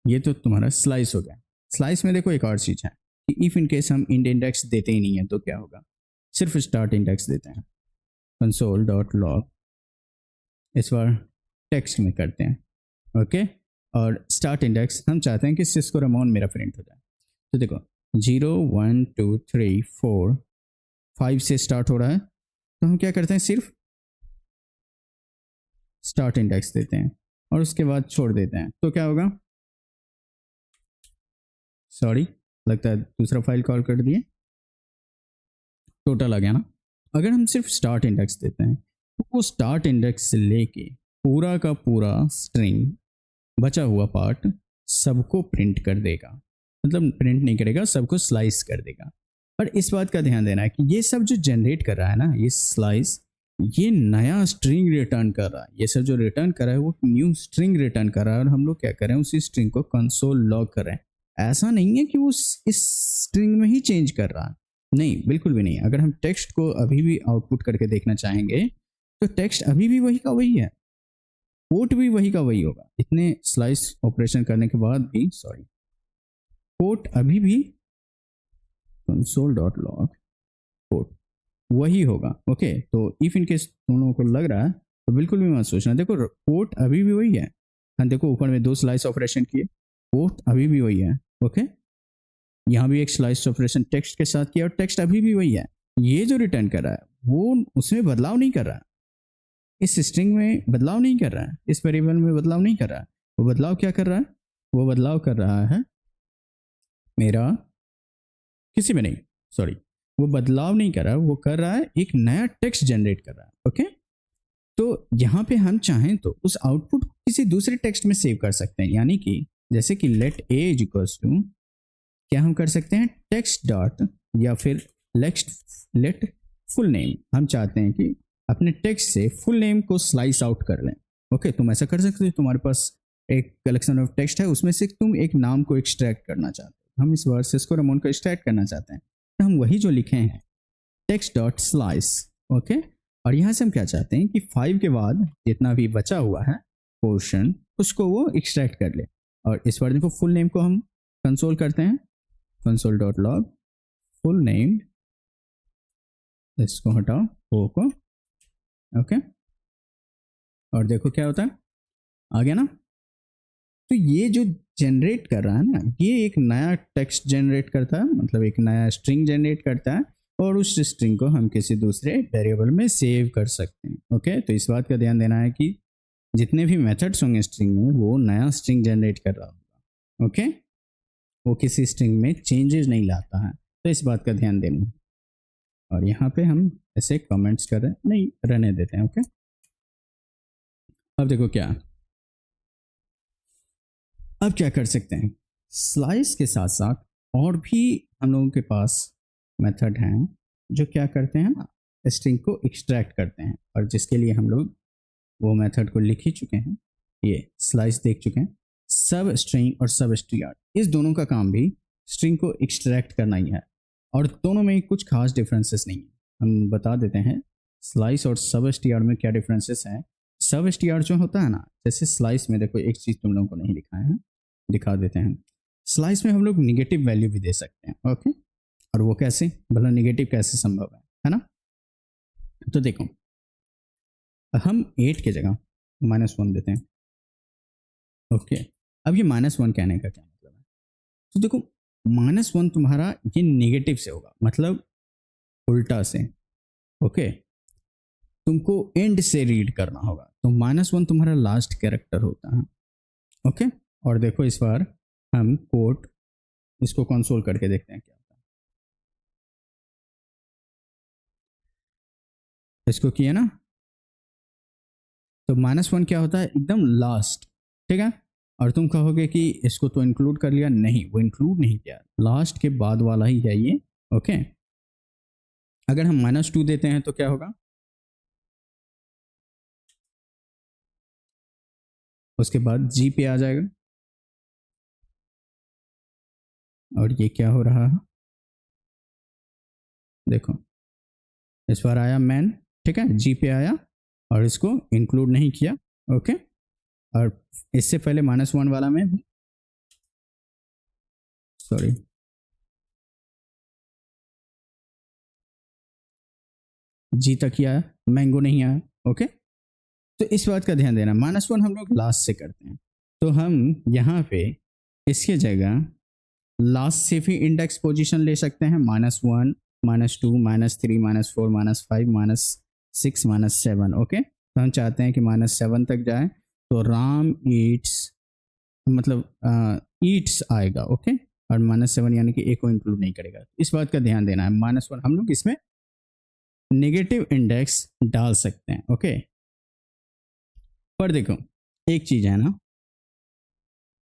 ये तो तुम्हारा स्लाइस हो गया। स्लाइस में देखो एक और चीज़ है कि इफ इन केस हम इंड इंडेक्स देते ही नहीं है तो क्या होगा, सिर्फ स्टार्ट इंडेक्स देते हैं। console.log इस बार टेक्स्ट में करते हैं। ओके, और स्टार्ट इंडेक्स हम चाहते हैं कि सिस्को रामोन मेरा प्रिंट हो जाए। तो देखो 0 1 2 3 4 5 से स्टार्ट हो रहा है, तो हम क्या करते हैं, सिर्फ स्टार्ट इंडेक्स देते हैं और उसके बाद छोड़ देते हैं। तो क्या होगा, सॉरी लगता है दूसरा फाइल कॉल कर दिए, टोटल आ गया ना। अगर हम सिर्फ स्टार्ट इंडेक्स देते हैं तो वो स्टार्ट इंडेक्स से लेके पूरा का पूरा स्ट्रिंग बचा हुआ पार्ट सबको प्रिंट कर देगा। मतलब प्रिंट नहीं करेगा, सबको स्लाइस कर देगा। पर इस बात का ध्यान देना है कि ये सब जो जनरेट कर रहा है ना, ये स्लाइस, ये नया स्ट्रिंग रिटर्न कर रहा है। ये सब जो रिटर्न कर रहा है वो न्यू स्ट्रिंग रिटर्न कर रहा है, और हम लोग क्या कर रहे हैं, उसी स्ट्रिंग को कंसोल लॉग कर रहे हैं। ऐसा नहीं है कि वो इस स्ट्रिंग में ही चेंज कर रहा है, नहीं, बिल्कुल भी नहीं। अगर हम टेक्स्ट को अभी भी आउटपुट करके देखना चाहेंगे तो टेक्स्ट अभी भी वही का वही है, कोड भी वही का वही होगा। इतने स्लाइस ऑपरेशन करने के बाद भी, सॉरी, कोड अभी भी console.log कोड वही होगा। ओके, तो इफ इन केस तुम लोगों को लग रहा है तो बिल्कुल भी मत सोचना, देखो कोड अभी भी वही है। हाँ देखो, ऊपर में 2 स्लाइस ऑपरेशन किए, कोड अभी भी वही है। ओके, यहाँ भी एक स्लाइस ऑपरेशन टेक्स्ट के साथ किया और टेक्स्ट अभी भी वही है। ये जो रिटर्न कर रहा है वो उसमें बदलाव नहीं कर रहा है, इस स्ट्रिंग में बदलाव नहीं कर रहा है, इस वेरिएबल में बदलाव नहीं कर रहा है। वो बदलाव क्या कर रहा है, वो बदलाव कर रहा है मेरा किसी में नहीं, सॉरी, वो बदलाव नहीं कर रहा है, वो कर रहा है एक नया टेक्स्ट जनरेट कर रहा है। ओके, तो यहाँ पे हम चाहें तो उस आउटपुट को किसी दूसरे टेक्स्ट में सेव कर सकते हैं, यानी कि जैसे कि let a is equals to, क्या हम कर सकते हैं, टेक्स्ट डॉट या फिर लेट फुल नेम। हम चाहते हैं कि अपने टेक्स्ट से फुल नेम को स्लाइस आउट कर लें। ओके, तुम ऐसा कर सकते हो, तुम्हारे पास एक कलेक्शन ऑफ टेक्स्ट है, उसमें से तुम एक नाम को एक्सट्रैक्ट करना चाहते हो। हम इस बार सिस्को रामोन को एक्सट्रैक्ट करना चाहते हैं, तो हम वही जो लिखे हैं टेक्स्ट डॉट स्लाइस। ओके, और यहाँ से हम क्या चाहते हैं कि 5 के बाद जितना भी बचा हुआ है पोर्शन, उसको वो एक्सट्रैक्ट कर ले। और इस बार देखो फुल नेम को हम कंसोल करते हैं, console.log फुल नेम, इसको हटाओ ओ को। ओके, और देखो क्या होता है, आ गया ना। तो ये जो जनरेट कर रहा है ना, ये एक नया टेक्स्ट जनरेट करता है, मतलब एक नया स्ट्रिंग जनरेट करता है, और उस स्ट्रिंग को हम किसी दूसरे वेरिएबल में सेव कर सकते हैं। ओके, तो इस बात का ध्यान देना है कि जितने भी मेथड्स होंगे स्ट्रिंग में, वो नया स्ट्रिंग जनरेट कर रहा होगा। ओके, वो किसी स्ट्रिंग में चेंजेस नहीं लाता है, तो इस बात का ध्यान देना है। और यहाँ पे हम ऐसे कमेंट्स कर रहे हैं, नहीं रहने देते हैं। ओके, अब देखो क्या, अब क्या कर सकते हैं, स्लाइस के साथ साथ और भी हम लोगों के पास मेथड हैं जो क्या करते हैं ना, स्ट्रिंग को एक्सट्रैक्ट करते हैं, और जिसके लिए हम लोग वो मेथड को लिख ही चुके हैं, ये स्लाइस देख चुके हैं। सब स्ट्रिंग और सब स्ट्रिंग, इस दोनों का काम भी स्ट्रिंग को एक्सट्रैक्ट करना ही है, और दोनों में कुछ खास डिफरेंसेस नहीं है। हम बता देते हैं स्लाइस और सब स्ट्रिंग में क्या डिफरेंसेस हैं। सब स्ट्रिंग जो होता है ना, जैसे स्लाइस में देखो एक चीज़ तुम लोगों को नहीं दिखाया है, दिखा देते हैं। स्लाइस में हम लोग निगेटिव वैल्यू भी दे सकते हैं। ओके, और वो कैसे, भला निगेटिव कैसे संभव है ना। तो देखो हम 8 की जगह -1 देते हैं। ओके, अब ये -1 कहने का क्या मतलब है, तो देखो -1 तुम्हारा ये नेगेटिव से होगा, मतलब उल्टा से। ओके, तुमको एंड से रीड करना होगा, तो -1 तुम्हारा लास्ट कैरेक्टर होता है। ओके, और देखो इस बार हम कोड इसको कंसोल करके देखते हैं क्या होता है। इसको किया ना, तो -1 क्या होता है, एकदम लास्ट, ठीक है। और तुम कहोगे कि इसको तो इंक्लूड कर लिया, नहीं, वो इंक्लूड नहीं किया, लास्ट के बाद वाला ही है ये, ओके। अगर हम -2 देते हैं तो क्या होगा, उसके बाद जी पे आ जाएगा, और ये क्या हो रहा है, देखो इस बार आया मैन, ठीक है, जी पे आया और इसको इंक्लूड नहीं किया, ओके। और इससे पहले -1 वाला में, सॉरी, जी तक ही आया, मैंगो नहीं आया, ओके। तो इस बात का ध्यान देना, -1 हम लोग लास्ट से करते हैं, तो हम यहाँ पे इसके जगह लास्ट से भी इंडेक्स पोजीशन ले सकते हैं, -1, -2, -3, -4, -5, -6, -7, ओके। तो हम चाहते हैं कि -7 तक जाए, तो राम ईट्स, मतलब ईट्स आएगा, ओके। और -7 यानी कि ए को इंक्लूड नहीं करेगा, इस बात का ध्यान देना है। -1 हम लोग इसमें नेगेटिव इंडेक्स डाल सकते हैं, ओके। पर देखो एक चीज है ना,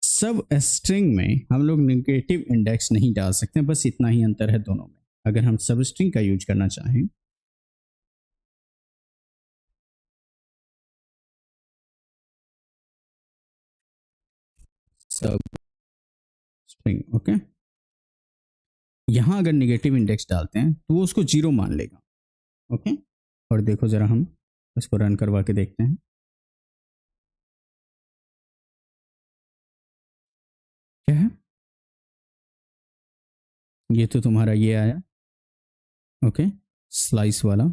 सब स्ट्रिंग में हम लोग नेगेटिव इंडेक्स नहीं डाल सकते, बस इतना ही अंतर है दोनों में। अगर हम सब स्ट्रिंग का यूज करना चाहें, सब स्ट्रिंग, ओके, यहां अगर नेगेटिव इंडेक्स डालते हैं तो वो उसको 0 मान लेगा, ओके। और देखो जरा हम इसको रन करवा के देखते हैं, क्या है, ये तो तुम्हारा ये आया, ओके, स्लाइस वाला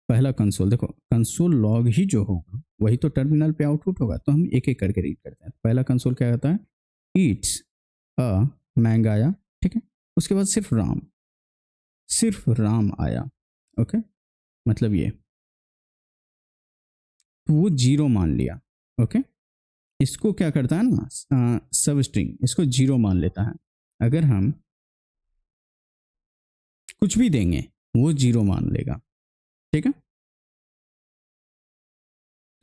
पहला कंसोल। देखो कंसोल लॉग ही जो होगा वही तो टर्मिनल पे आउटपुट होगा, तो हम एक एक करके रीड करते हैं। पहला कंसोल क्या होता है, ईट्स अ मैंग आया, ठीक है। उसके बाद सिर्फ राम आया, ओके, मतलब ये, तो वो 0 मान लिया, ओके। इसको क्या करता है ना, सब स्ट्रिंग इसको 0 मान लेता है। अगर हम कुछ भी देंगे वो 0 मान लेगा, ठीक है।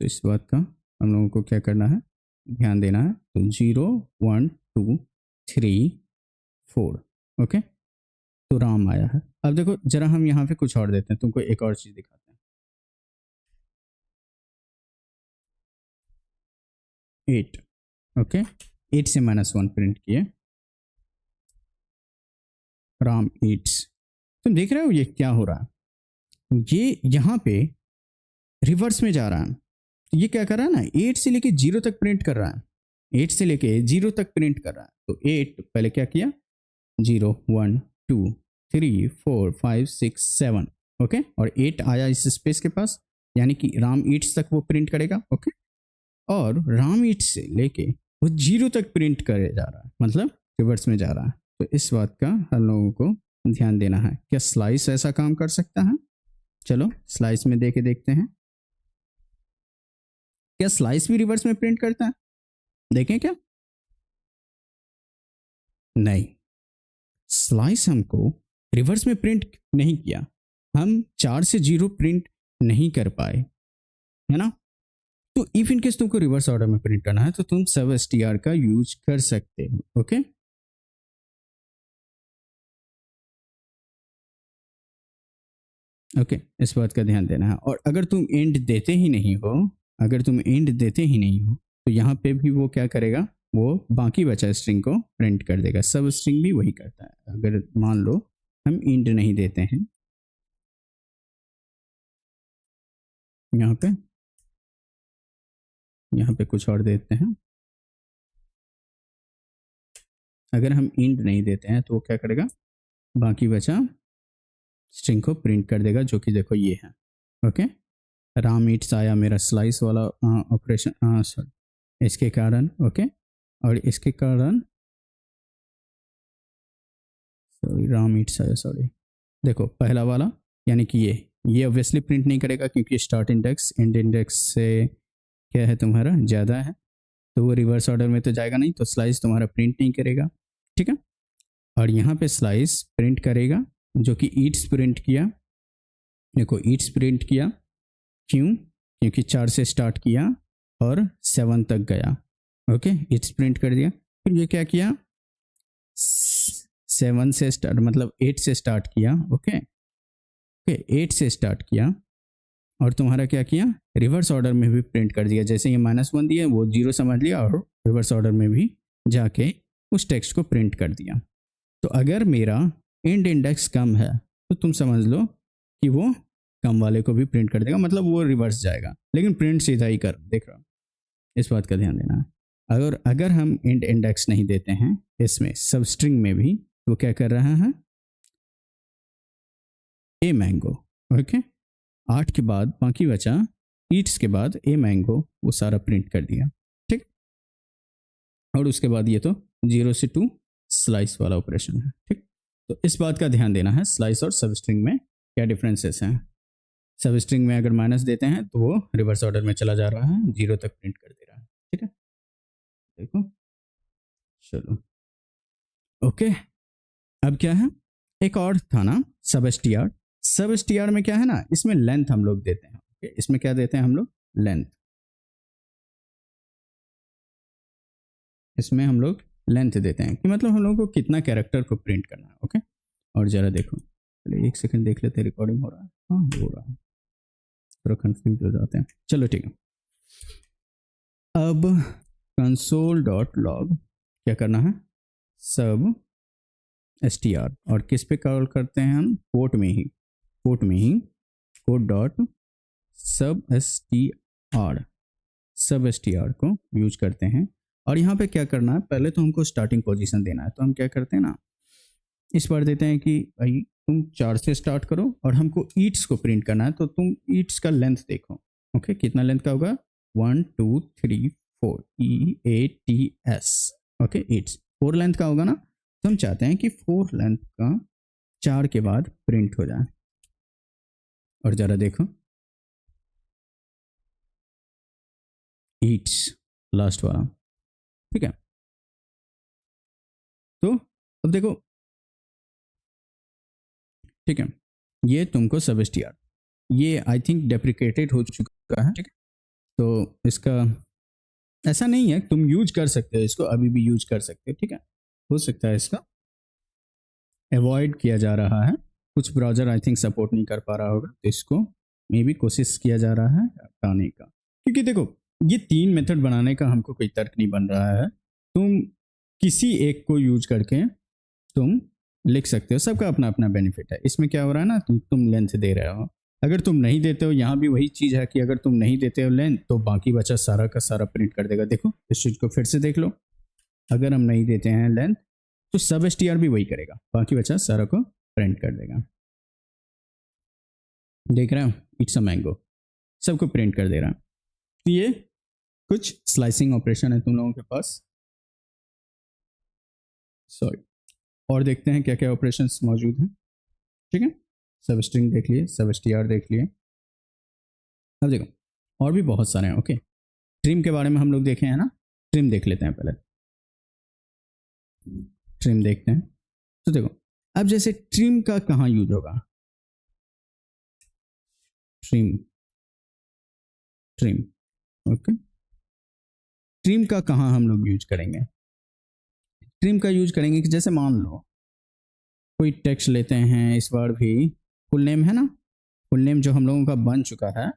तो इस बात का हम लोगों को क्या करना है, ध्यान देना है। तो 0, 1, 2, 3, 4, ओके, तो राम आया है। अब देखो जरा हम यहाँ पे कुछ और देते हैं, तुमको एक और चीज दिखाते हैं, 8, ओके, 8 से -1 प्रिंट किए, राम ईट्स। तुम देख रहे हो ये क्या हो रहा है, ये यहाँ पे रिवर्स में जा रहा है। ये क्या कर रहा है ना, 8 से लेके 0 तक प्रिंट कर रहा है, 8 से लेके 0 तक प्रिंट कर रहा है। तो 8 पहले क्या किया, 0, 1, 2, 3, 4, 5, 6, 7, ओके। और 8 आया इस स्पेस के पास, यानी कि राम ईट्स तक वो प्रिंट करेगा, ओके। और राम ईट्स से लेके वो 0 तक प्रिंट करे जा रहा है, मतलब रिवर्स में जा रहा है। तो इस बात का हम लोगों को ध्यान देना है। क्या स्लाइस ऐसा काम कर सकता है, चलो स्लाइस में दे के देखते हैं, क्या स्लाइस भी रिवर्स में प्रिंट करता है, देखें क्या, नहीं, स्लाइस हमको रिवर्स में प्रिंट नहीं किया, हम 4 से 0 प्रिंट नहीं कर पाए, है ना। तो इफ इन केस तुमको रिवर्स ऑर्डर में प्रिंट करना है तो तुम सब str का यूज कर सकते हो, ओके। ओके, इस बात का ध्यान देना है। और अगर तुम एंड देते ही नहीं हो, अगर तुम एंड देते ही नहीं हो, तो यहाँ पे भी वो क्या करेगा, वो बाकी बचा स्ट्रिंग को प्रिंट कर देगा। सब स्ट्रिंग भी वही करता है। अगर मान लो हम एंड नहीं देते हैं, यहाँ पे कुछ और देते हैं, अगर हम इंड नहीं देते हैं तो वो क्या करेगा, बाकी बचा स्ट्रिंग को प्रिंट कर देगा, जो कि देखो ये है, ओके। राम ईट्स आया मेरा स्लाइस वाला ऑपरेशन, सॉरी, इसके कारण, ओके। और इसके कारण, सॉरी, राम ईट्स आया, सॉरी, देखो पहला वाला, यानी कि ये ऑब्वियसली प्रिंट नहीं करेगा क्योंकि स्टार्ट इंडेक्स एंड इंडेक्स से क्या है तुम्हारा ज़्यादा है, तो वो रिवर्स ऑर्डर में तो जाएगा नहीं, तो स्लाइस तुम्हारा प्रिंट नहीं करेगा, ठीक है। और यहाँ पे स्लाइस प्रिंट करेगा, जो कि ईट्स प्रिंट किया। देखो ईट्स प्रिंट किया, क्यों? क्योंकि 4 से स्टार्ट किया और 7 तक गया। ओके, ईट्स प्रिंट कर दिया। फिर ये क्या किया, 7 से स्टार्ट मतलब 8 से स्टार्ट किया। ओके ओके, 8 से स्टार्ट किया और तुम्हारा क्या किया, रिवर्स ऑर्डर में भी प्रिंट कर दिया। जैसे ये -1 दिया वो 0 समझ लिया और रिवर्स ऑर्डर में भी जाके उस टेक्स्ट को प्रिंट कर दिया। तो अगर मेरा एंड इंडेक्स कम है तो तुम समझ लो कि वो कम वाले को भी प्रिंट कर देगा, मतलब वो रिवर्स जाएगा, लेकिन प्रिंट सीधा ही कर, देख रहा हूँ। इस बात का ध्यान देना है। अगर हम एंड इंडेक्स नहीं देते हैं इसमें सब स्ट्रिंग में भी, तो क्या कर रहा है, ए मैंगो। ओके, 8 के बाद बाकी बचा ईट्स के बाद ए मैंगो, वो सारा प्रिंट कर दिया, ठीक। और उसके बाद ये तो 0 से 2 स्लाइस वाला ऑपरेशन है, ठीक। तो इस बात का ध्यान देना है, स्लाइस और सब स्ट्रिंग में क्या डिफरेंसेस हैं। सब स्ट्रिंग में अगर माइनस देते हैं तो वो रिवर्स ऑर्डर में चला जा रहा है, 0 तक प्रिंट कर दे रहा है, ठीक है। देखो, चलो ओके। अब क्या है, एक और था ना सब str। सब str में क्या है ना, इसमें लेंथ हम लोग देते हैं। ओके, इसमें क्या देते हैं हम लोग, लेंथ। इसमें हम लोग लेंथ देते हैं कि मतलब हम लोग को कितना कैरेक्टर को प्रिंट करना है। ओके, और जरा देखो, चलिए 1 सेकंड देख लेते हैं, रिकॉर्डिंग हो रहा है, हाँ हो रहा है, थोड़ा कंफ्यूज हो जाते हैं, चलो ठीक है। अब console.log क्या करना है, सब str, और किस पे कॉल करते हैं हम, पोर्ट में ही कोड डॉट सब str को यूज करते हैं। और यहाँ पे क्या करना है, पहले तो हमको स्टार्टिंग पोजीशन देना है, तो हम क्या करते हैं ना, इस बार देते हैं कि भाई तुम 4 से स्टार्ट करो और हमको ईट्स को प्रिंट करना है, तो तुम ईट्स का लेंथ देखो। ओके, कितना लेंथ का होगा, 1 2 3 4 EATS। ओके, ईट्स 4 लेंथ का होगा ना, तो हम चाहते हैं कि 4 लेंथ का 4 के बाद प्रिंट हो जाए। और जरा देखो, ईट्स लास्ट वाला, ठीक है। तो अब देखो, ठीक है, ये तुमको सब str, ये आई थिंक डेप्रिकेटेड हो चुका है, ठीक है। तो इसका ऐसा नहीं है, तुम यूज कर सकते हो इसको, अभी भी यूज कर सकते हो, ठीक है। हो सकता है इसका अवॉइड किया जा रहा है, कुछ ब्राउजर आई थिंक सपोर्ट नहीं कर पा रहा होगा, तो इसको मे भी कोशिश किया जा रहा है हटाने का। क्योंकि देखो, ये 3 मेथड बनाने का हमको कोई तर्क नहीं बन रहा है। तुम किसी एक को यूज करके तुम लिख सकते हो, सबका अपना अपना बेनिफिट है। इसमें क्या हो रहा है ना, तुम लेंथ दे रहे हो, अगर तुम नहीं देते हो, यहाँ भी वही चीज़ है कि अगर तुम नहीं देते हो लेंथ, तो बाकी बचा सारा का सारा प्रिंट कर देगा। देखो इस चीज़ को फिर से देख लो, अगर हम नहीं देते हैं लेंथ, तो सब str भी वही करेगा, बाकी बचा सारा को प्रिंट कर देगा। देख रहे हो, इट्स अ मैंगो, सबको प्रिंट कर दे रहा है। तो ये कुछ स्लाइसिंग ऑपरेशन है तुम लोगों के पास, सॉरी। और देखते हैं क्या क्या ऑपरेशंस मौजूद हैं, ठीक है। सब स्ट्रिंग देख लिए, सब str देख लिए। अब देखो और भी बहुत सारे हैं। ओके, ट्रिम के बारे में हम लोग देखे हैं ना, ट्रिम देख लेते हैं पहले, ट्रिम देखते हैं। तो देखो, अब जैसे ट्रिम का कहाँ यूज होगा, ट्रिम ट्रिम ओके, ट्रिम का कहाँ हम लोग यूज करेंगे, ट्रिम का यूज करेंगे कि जैसे मान लो कोई टेक्स्ट लेते हैं, इस बार भी फुल नेम है ना, फुल नेम जो हम लोगों का बन चुका है,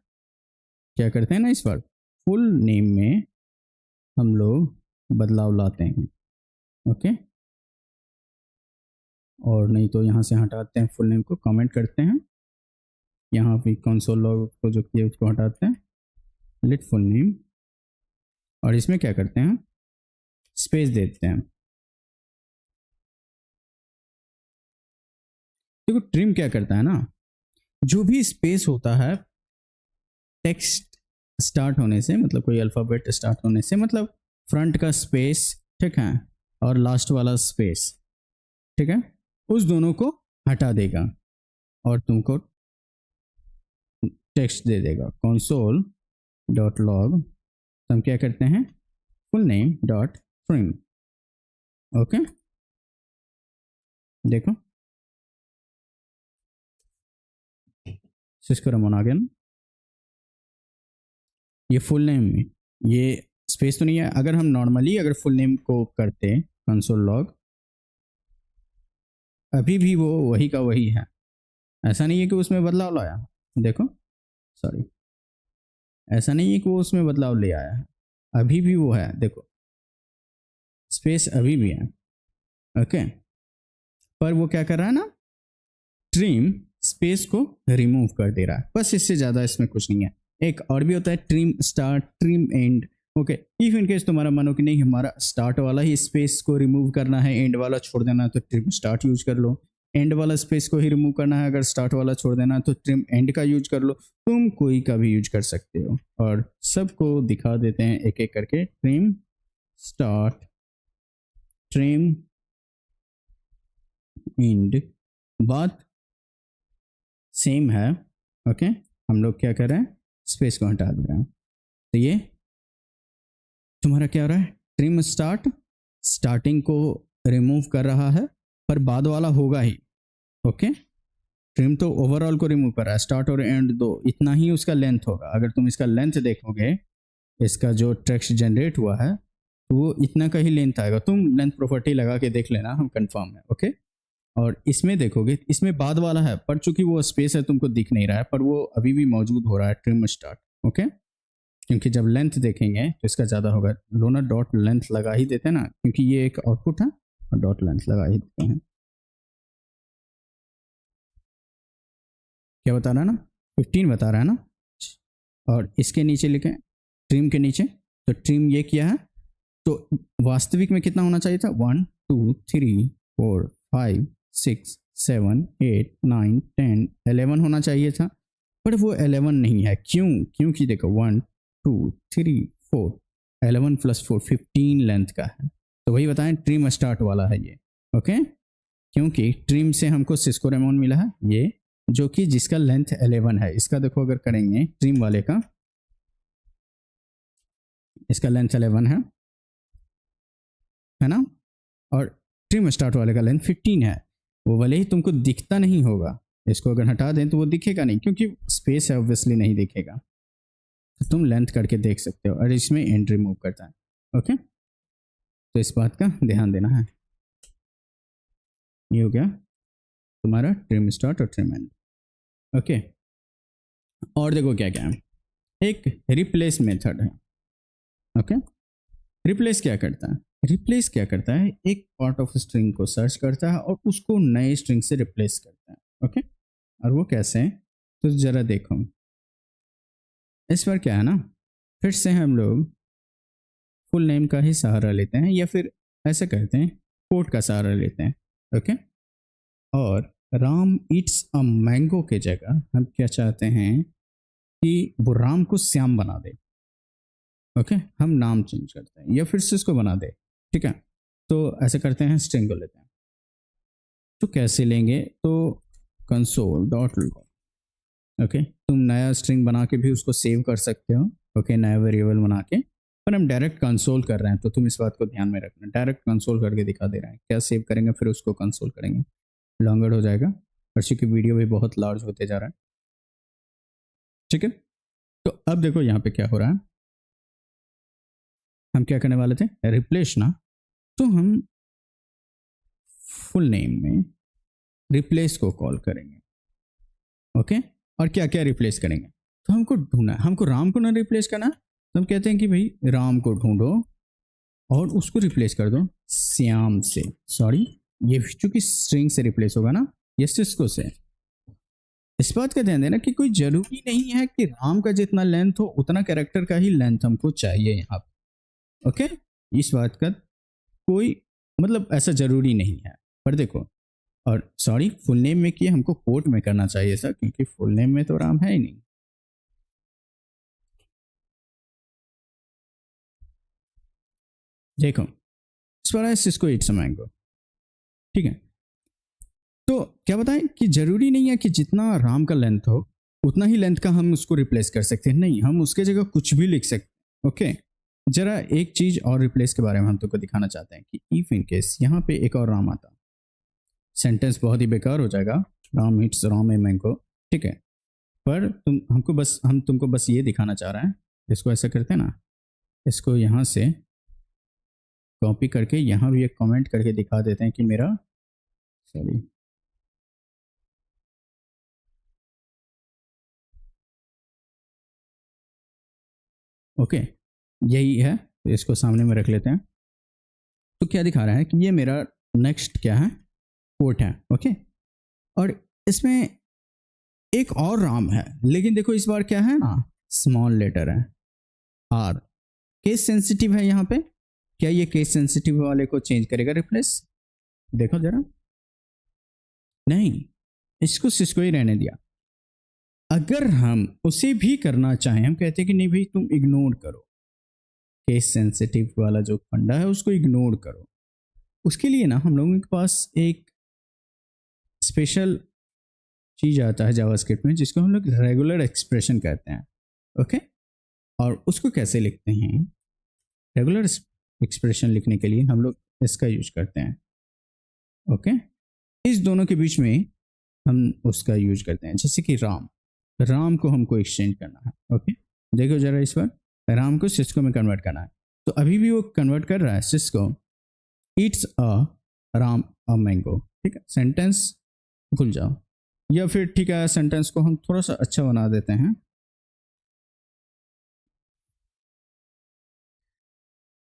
क्या करते हैं ना, इस बार फुल नेम में हम लोग बदलाव लाते हैं। ओके, और नहीं तो यहाँ से हटाते हैं, फुल नेम को कमेंट करते हैं, यहाँ भी कंसोल लॉग को जो किया उसको हटाते हैं, लेट फुल नेम, और इसमें क्या करते हैं, स्पेस देते हैं। देखो ट्रिम क्या करता है ना, जो भी स्पेस होता है टेक्स्ट स्टार्ट होने से, मतलब कोई अल्फ़ाबेट स्टार्ट होने से, मतलब फ्रंट का स्पेस, ठीक है, और लास्ट वाला स्पेस, ठीक है, उस दोनों को हटा देगा और तुमको टेक्स्ट दे देगा। console.log, हम क्या करते हैं, full name dot trim. Okay, देखो सिस्को रमोन आ गया ना। ये फुल नेम में ये स्पेस तो नहीं है। अगर हम नॉर्मली अगर फुल नेम को करते कंसोल लॉग, अभी भी वो वही का वही है, ऐसा नहीं है कि उसमें बदलाव लाया। देखो सॉरी, ऐसा नहीं है कि वो उसमें बदलाव ले आया है, अभी भी वो है। देखो स्पेस अभी भी है। ओके, पर वो क्या कर रहा है ना, ट्रिम स्पेस को रिमूव कर दे रहा है, बस इससे ज़्यादा इसमें कुछ नहीं है। एक और भी होता है trim start, trim and. Okay, if in case तुम्हारा मानो कि नहीं हमारा स्टार्ट वाला ही स्पेस को रिमूव करना है, एंड वाला छोड़ देना है, तो ट्रिम स्टार्ट यूज कर लो। एंड वाला स्पेस को ही रिमूव करना है, अगर स्टार्ट वाला छोड़ देना है तो ट्रिम एंड का यूज कर लो। तुम कोई का भी यूज कर सकते हो। और सबको दिखा देते हैं एक एक करके। ट्रिम स्टार्ट, ट्रिम एंड, बात सेम है। ओके, हम लोग क्या कर रहे हैं, स्पेस को हटा दे रहे हैं। तो ये तुम्हारा क्या हो रहा है, ट्रिम स्टार्ट स्टार्टिंग को रिमूव कर रहा है, पर बाद वाला होगा ही। ओके, ट्रिम तो ओवरऑल को रिमूव कर रहा है, स्टार्ट और एंड दो, इतना ही उसका लेंथ होगा। अगर तुम इसका लेंथ देखोगे, इसका जो टेक्स्ट जनरेट हुआ है तो वो इतना का ही लेंथ आएगा। तुम लेंथ प्रॉपर्टी लगा के देख लेना, हम कंफर्म है। ओके, और इसमें देखोगे, इसमें बाद वाला है, पर चूंकि वो स्पेस है तुमको दिख नहीं रहा है, पर वो अभी भी मौजूद हो रहा है ट्रिम स्टार्ट। ओके, क्योंकि जब लेंथ देखेंगे तो इसका ज़्यादा होगा। लोना डॉट लेंथ लगा ही देते हैं ना, क्योंकि ये एक आउटपुट है, और डॉट लेंथ लगा ही देते हैं। क्या बता रहा है ना, 15 बता रहा है ना। और इसके नीचे लिखे ट्रिम के नीचे, तो ट्रिम ये किया है, तो वास्तविक में कितना होना चाहिए था, 1 2 3 4 5 6 7 8 9 10 11 होना चाहिए था, पर वो 11 नहीं है। क्यों? क्योंकि देखो 1 2 3 4, 11 + 4 15 लेंथ का है। तो वही बताएं, ट्रिम स्टार्ट वाला है ये। ओके, क्योंकि ट्रिम से हमको सिस्को रेमोन मिला है ये, जो कि जिसका लेंथ 11 है। इसका देखो अगर करेंगे ट्रिम वाले का, इसका लेंथ 11 है ना, और ट्रिम स्टार्ट वाले का लेंथ 15 है। वो भले ही तुमको दिखता नहीं होगा, इसको अगर हटा दें तो वो दिखेगा नहीं, क्योंकि स्पेस है, ऑब्वियसली नहीं दिखेगा। तो तुम लेंथ करके देख सकते हो, और इसमें एंड रिमूव करता है। ओके, तो इस बात का ध्यान देना है। ये हो गया तुम्हारा ट्रिम स्टार्ट और ट्रिम एंड। ओके, और देखो क्या क्या है, एक रिप्लेस मेथड है। ओके, रिप्लेस क्या करता है, रिप्लेस क्या करता है, एक पार्ट ऑफ स्ट्रिंग को सर्च करता है और उसको नए स्ट्रिंग से रिप्लेस करता है। ओके, और वो कैसे, तो जरा देखो। इस बार क्या है ना, फिर से हम लोग फुल नेम का ही सहारा लेते हैं, या फिर ऐसे करते हैं कोड का सहारा लेते हैं। ओके, और राम ईट्स अ मैंगो के जगह हम क्या चाहते हैं कि वो राम को श्याम बना दे। ओके, हम नाम चेंज करते हैं, या फिर से इसको बना दे। ठीक है, तो ऐसे करते हैं, स्ट्रिंग को लेते हैं। तो कैसे लेंगे, तो कंसोल डॉट लॉग। ओके, तुम नया स्ट्रिंग बना के भी उसको सेव कर सकते हो। ओके, नया वेरिएबल बना के, पर हम डायरेक्ट कंसोल कर रहे हैं, तो तुम इस बात को ध्यान में रखना। डायरेक्ट कंसोल करके दिखा दे रहे हैं, क्या सेव करेंगे फिर उसको कंसोल करेंगे, लॉन्गर हो जाएगा, और चूंकि वीडियो भी बहुत लार्ज होते जा रहा है। ठीक है, तो अब देखो यहाँ पे क्या हो रहा है, हम क्या करने वाले थे, रिप्लेस ना, तो हम फुल नेम में रिप्लेस को कॉल करेंगे। ओके, और क्या क्या रिप्लेस करेंगे, तो हमको ढूंढना है, हमको राम को ना रिप्लेस करना, तो हम कहते हैं कि भाई राम को ढूंढो और उसको रिप्लेस कर दो श्याम से। सॉरी, ये चूंकि स्ट्रिंग से रिप्लेस होगा ना, ये सिस्को से। इस बात का ध्यान देना कि कोई जरूरी नहीं है कि राम का जितना लेंथ हो उतना कैरेक्टर का ही लेंथ हमको चाहिए यहाँ पे। ओके, इस बात का कोई मतलब ऐसा जरूरी नहीं है। पर देखो, और सॉरी, फुल नेम में किए, हमको कोट में करना चाहिए सर, क्योंकि फुल नेम में तो राम है ही नहीं। देखो इस पर है सिस्को इट्स अ मैंगो। ठीक है, तो क्या बताएं कि जरूरी नहीं है कि जितना राम का लेंथ हो उतना ही लेंथ का हम उसको रिप्लेस कर सकते हैं। नहीं, हम उसके जगह कुछ भी लिख सकते हैं। ओके, जरा एक चीज और रिप्लेस के बारे में हम तुमको दिखाना चाहते हैं कि इफ इन केस यहाँ पे एक और राम आता, सेंटेंस बहुत ही बेकार हो जाएगा, Ram eats Ram a mango, ठीक है। पर हम तुमको बस ये दिखाना चाह रहे हैं। इसको ऐसा करते हैं ना, इसको यहाँ से कॉपी करके यहाँ भी एक कमेंट करके दिखा देते हैं कि मेरा, सॉरी, ओके, यही है। तो इसको सामने में रख लेते हैं। तो क्या दिखा रहा है कि ये मेरा नेक्स्ट क्या है, कोट है, ओके। और इसमें एक और राम है, लेकिन देखो इस बार क्या है ना, स्मॉल लेटर है, आर। केस सेंसिटिव है यहाँ पे। क्या ये केस सेंसिटिव वाले को चेंज करेगा रिप्लेस? देखो जरा, नहीं, इसको सिस्को ही रहने दिया। अगर हम उसे भी करना चाहें, हम कहते हैं कि नहीं भाई तुम इग्नोर करो, केस सेंसिटिव वाला जो फंडा है उसको इग्नोर करो। उसके लिए ना हम लोगों के पास एक स्पेशल चीज आता है जावास्क्रिप्ट में, जिसको हम लोग रेगुलर एक्सप्रेशन कहते हैं, ओके। और उसको कैसे लिखते हैं? रेगुलर एक्सप्रेशन लिखने के लिए हम लोग इसका यूज करते हैं, ओके। इस दोनों के बीच में हम उसका यूज करते हैं, जैसे कि राम, राम को हमको एक्सचेंज करना है, ओके। देखो जरा इस बार, राम को सिस्को में कन्वर्ट करना है, तो अभी भी वो कन्वर्ट कर रहा है, Cisco Yeats a Ram a mango, ठीक है। सेंटेंस भूल जाओ, या फिर ठीक है सेंटेंस को हम थोड़ा सा अच्छा बना देते हैं,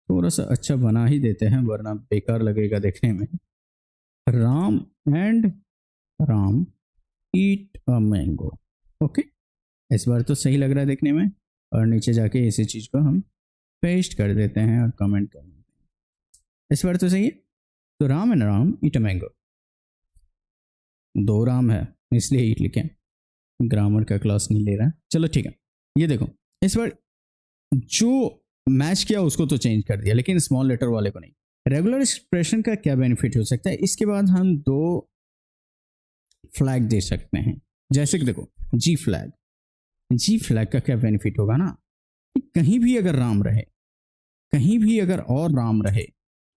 थोड़ा सा अच्छा बना ही देते हैं वरना बेकार लगेगा देखने में। Ram and Ram eat a mango, okay. इस बार तो सही लग रहा है देखने में। और नीचे जाके इसी चीज को हम पेस्ट कर देते हैं और कमेंट कर देते हैं। इस बार तो सही है। तो Ram and Ram eat a mango, दो राम है इसलिए ईट लिखे, ग्रामर का क्लास नहीं ले रहा है, चलो ठीक है। ये देखो इस बार जो मैच किया उसको तो चेंज कर दिया, लेकिन स्मॉल लेटर वाले को नहीं। रेगुलर एक्सप्रेशन का क्या बेनिफिट हो सकता है? इसके बाद हम दो फ्लैग दे सकते हैं, जैसे कि देखो जी फ्लैग। जी फ्लैग का क्या बेनिफिट होगा ना, कि कहीं भी अगर राम रहे, कहीं भी अगर और राम रहे,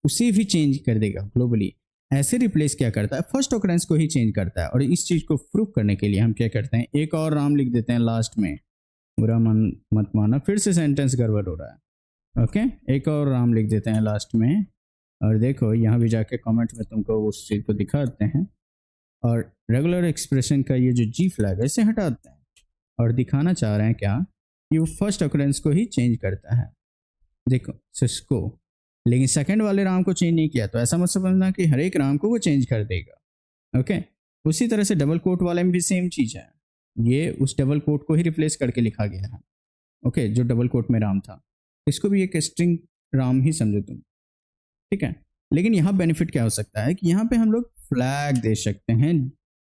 उसे भी चेंज कर देगा ग्लोबली। ऐसे रिप्लेस क्या करता है, फर्स्ट ऑकरेंस को ही चेंज करता है। और इस चीज को प्रूव करने के लिए हम क्या करते हैं, एक और राम लिख देते हैं लास्ट में, बुरा मन मत माना, फिर से सेंटेंस गड़बड़ हो रहा है, ओके। एक और राम लिख देते हैं लास्ट में, और देखो यहाँ भी जाके कमेंट में तुमको उस चीज को दिखाते हैं। और रेगुलर एक्सप्रेशन का ये जो जी फ्लैग है इसे हटाते हैं, और दिखाना चाह रहे हैं क्या, कि वो फर्स्ट ऑकरेंस को ही चेंज करता है, देखो सिस्को। लेकिन सेकंड वाले राम को चेंज नहीं किया, तो ऐसा मत समझना कि हर एक राम को वो चेंज कर देगा, ओके। उसी तरह से डबल कोट वाले में भी सेम चीज है, ये उस डबल कोट को ही रिप्लेस करके लिखा गया है, ओके। जो डबल कोट में राम था, इसको भी एक स्ट्रिंग राम ही समझो तुम, ठीक है। लेकिन यहाँ बेनिफिट क्या हो सकता है कि यहाँ पे हम लोग फ्लैग दे सकते हैं,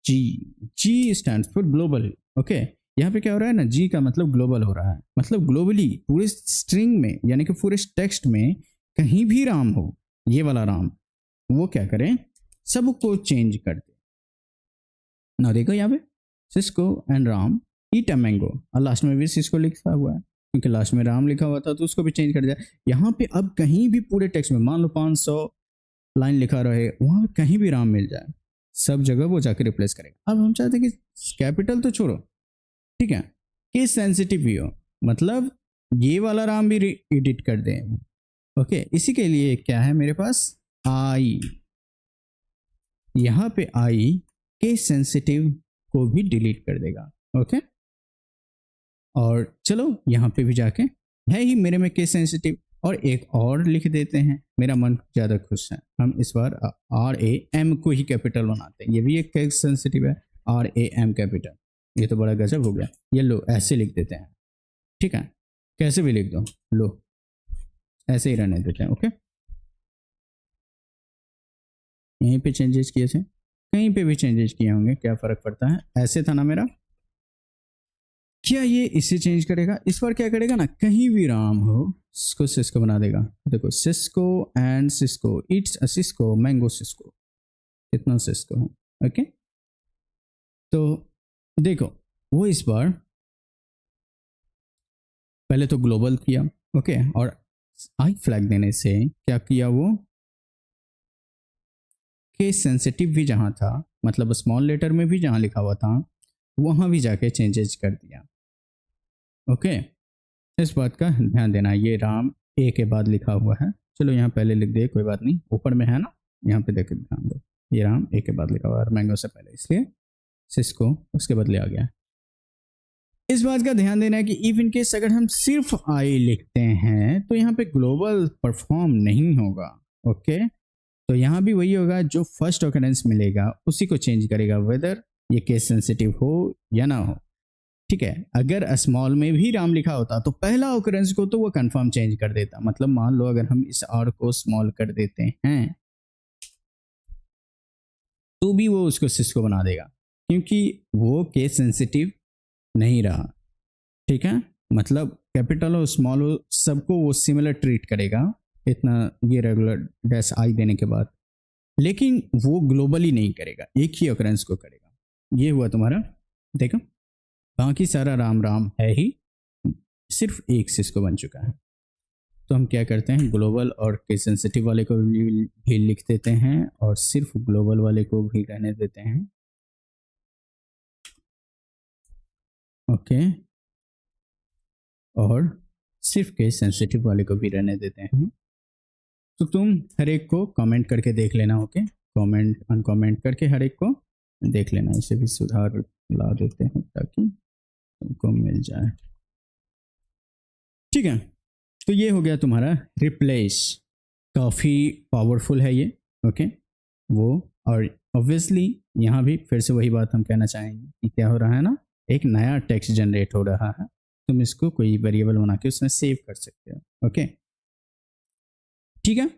जी। G stand for global, okay. यहाँ पे क्या हो रहा है ना, जी का मतलब ग्लोबल हो रहा है, मतलब ग्लोबली पूरे स्ट्रिंग में, यानी कि पूरे टेक्स्ट में कहीं भी राम हो, ये वाला राम, वो क्या करें, सबको चेंज कर दे ना। देखो यहाँ पे Cisco and Ram eat a mango, और लास्ट में भी सिस्को लिखा हुआ है, क्योंकि लास्ट में राम लिखा हुआ था तो उसको भी चेंज कर दिया। यहाँ पे अब कहीं भी पूरे टेक्स्ट में, मान लो 500 लाइन लिखा रहे, वहां कहीं भी राम मिल जाए, सब जगह वो जाके रिप्लेस करेगा। अब हम चाहते हैं कि कैपिटल तो छोड़ो, ठीक है, केस सेंसिटिव भी हो, मतलब ये वाला राम भी एडिट कर दें, ओके। इसी के लिए क्या है मेरे पास, आई, यहाँ पे आई केस सेंसिटिव को भी डिलीट कर देगा, ओके। और चलो यहाँ पे भी जाके है ही मेरे में केस सेंसिटिव, और एक और लिख देते हैं, मेरा मन ज़्यादा खुश है। हम इस बार RAM को ही कैपिटल बनाते हैं, ये भी एक केस सेंसिटिव है, RAM कैपिटल। ये तो बड़ा गजब हो गया। ये लो ऐसे लिख देते हैं, ठीक है, कैसे भी लिख दो, लो ऐसे ही रहने देते हैं, ओके। यहीं पे चेंजेस किए थे, कहीं पे भी चेंजेस किए होंगे, क्या फर्क पड़ता है, ऐसे था ना मेरा। क्या ये इसे चेंज करेगा? इस बार क्या करेगा ना, कहीं भी राम हो इसको सिस्को बना देगा। देखो Cisco and Cisco it's a Cisco mango Cisco, कितना सिस्को है, ओके। तो देखो वो इस बार पहले तो ग्लोबल किया, ओके, और आई फ्लैग देने से क्या किया वो, केस सेंसिटिव भी जहाँ था, मतलब स्मॉल लेटर में भी जहाँ लिखा हुआ था वहाँ भी जाके चेंजेस कर दिया। ओके, इस बात का ध्यान देना। ये राम ए के बाद लिखा हुआ है, चलो यहाँ पहले लिख दे, कोई बात नहीं, ऊपर में है ना, यहाँ पे देख ध्यान दो, ये राम ए के बाद लिखा हुआ है मैंगो से पहले, इसलिए सिस्को उसके बदले आ गया। इस बात का ध्यान देना है कि इफ इन केस अगर हम सिर्फ आई लिखते हैं तो यहाँ पे ग्लोबल परफॉर्म नहीं होगा। ओके, तो यहाँ भी वही होगा, जो फर्स्ट ऑकरेंस मिलेगा उसी को चेंज करेगा, वेदर ये केस सेंसिटिव हो या ना हो। ठीक है, अगर स्मॉल में भी राम लिखा होता तो पहला ऑकरेंस को तो वो कंफर्म चेंज कर देता। मतलब मान लो अगर हम इस आर को स्मॉल कर देते हैं तो भी वो उसको सिस्को बना देगा, क्योंकि वो केस सेंसिटिव नहीं रहा। ठीक है, मतलब कैपिटल हो स्मॉल हो सबको वो सिमिलर ट्रीट करेगा, इतना ये रेगुलर डैश आई देने के बाद, लेकिन वो ग्लोबली नहीं करेगा, एक ही ऑकरेंस को करेगा। ये हुआ तुम्हारा, देखो बाकी सारा राम राम है ही, सिर्फ एक सिस्को बन चुका है। तो हम क्या करते हैं, ग्लोबल और केस सेंसिटिव वाले को भी लिख देते हैं और सिर्फ ग्लोबल वाले को भी रहने देते हैं। ओके, और सिर्फ केस सेंसिटिव वाले को भी रहने देते हैं। तो तुम हर एक को कमेंट करके देख लेना। ओके, कमेंट अनकमेंट करके हर एक को देख लेना, इसे भी सुधार ला देते हैं ताकि तुमको मिल जाए। ठीक है, तो ये हो गया तुम्हारा रिप्लेस, काफ़ी पावरफुल है ये। ओके, वो और ऑब्वियसली यहाँ भी फिर से वही बात हम कहना चाहेंगे कि क्या हो रहा है ना, एक नया टेक्स्ट जनरेट हो रहा है, तुम इसको कोई वेरिएबल बना के उसमें सेव कर सकते हो। ओके, ठीक है।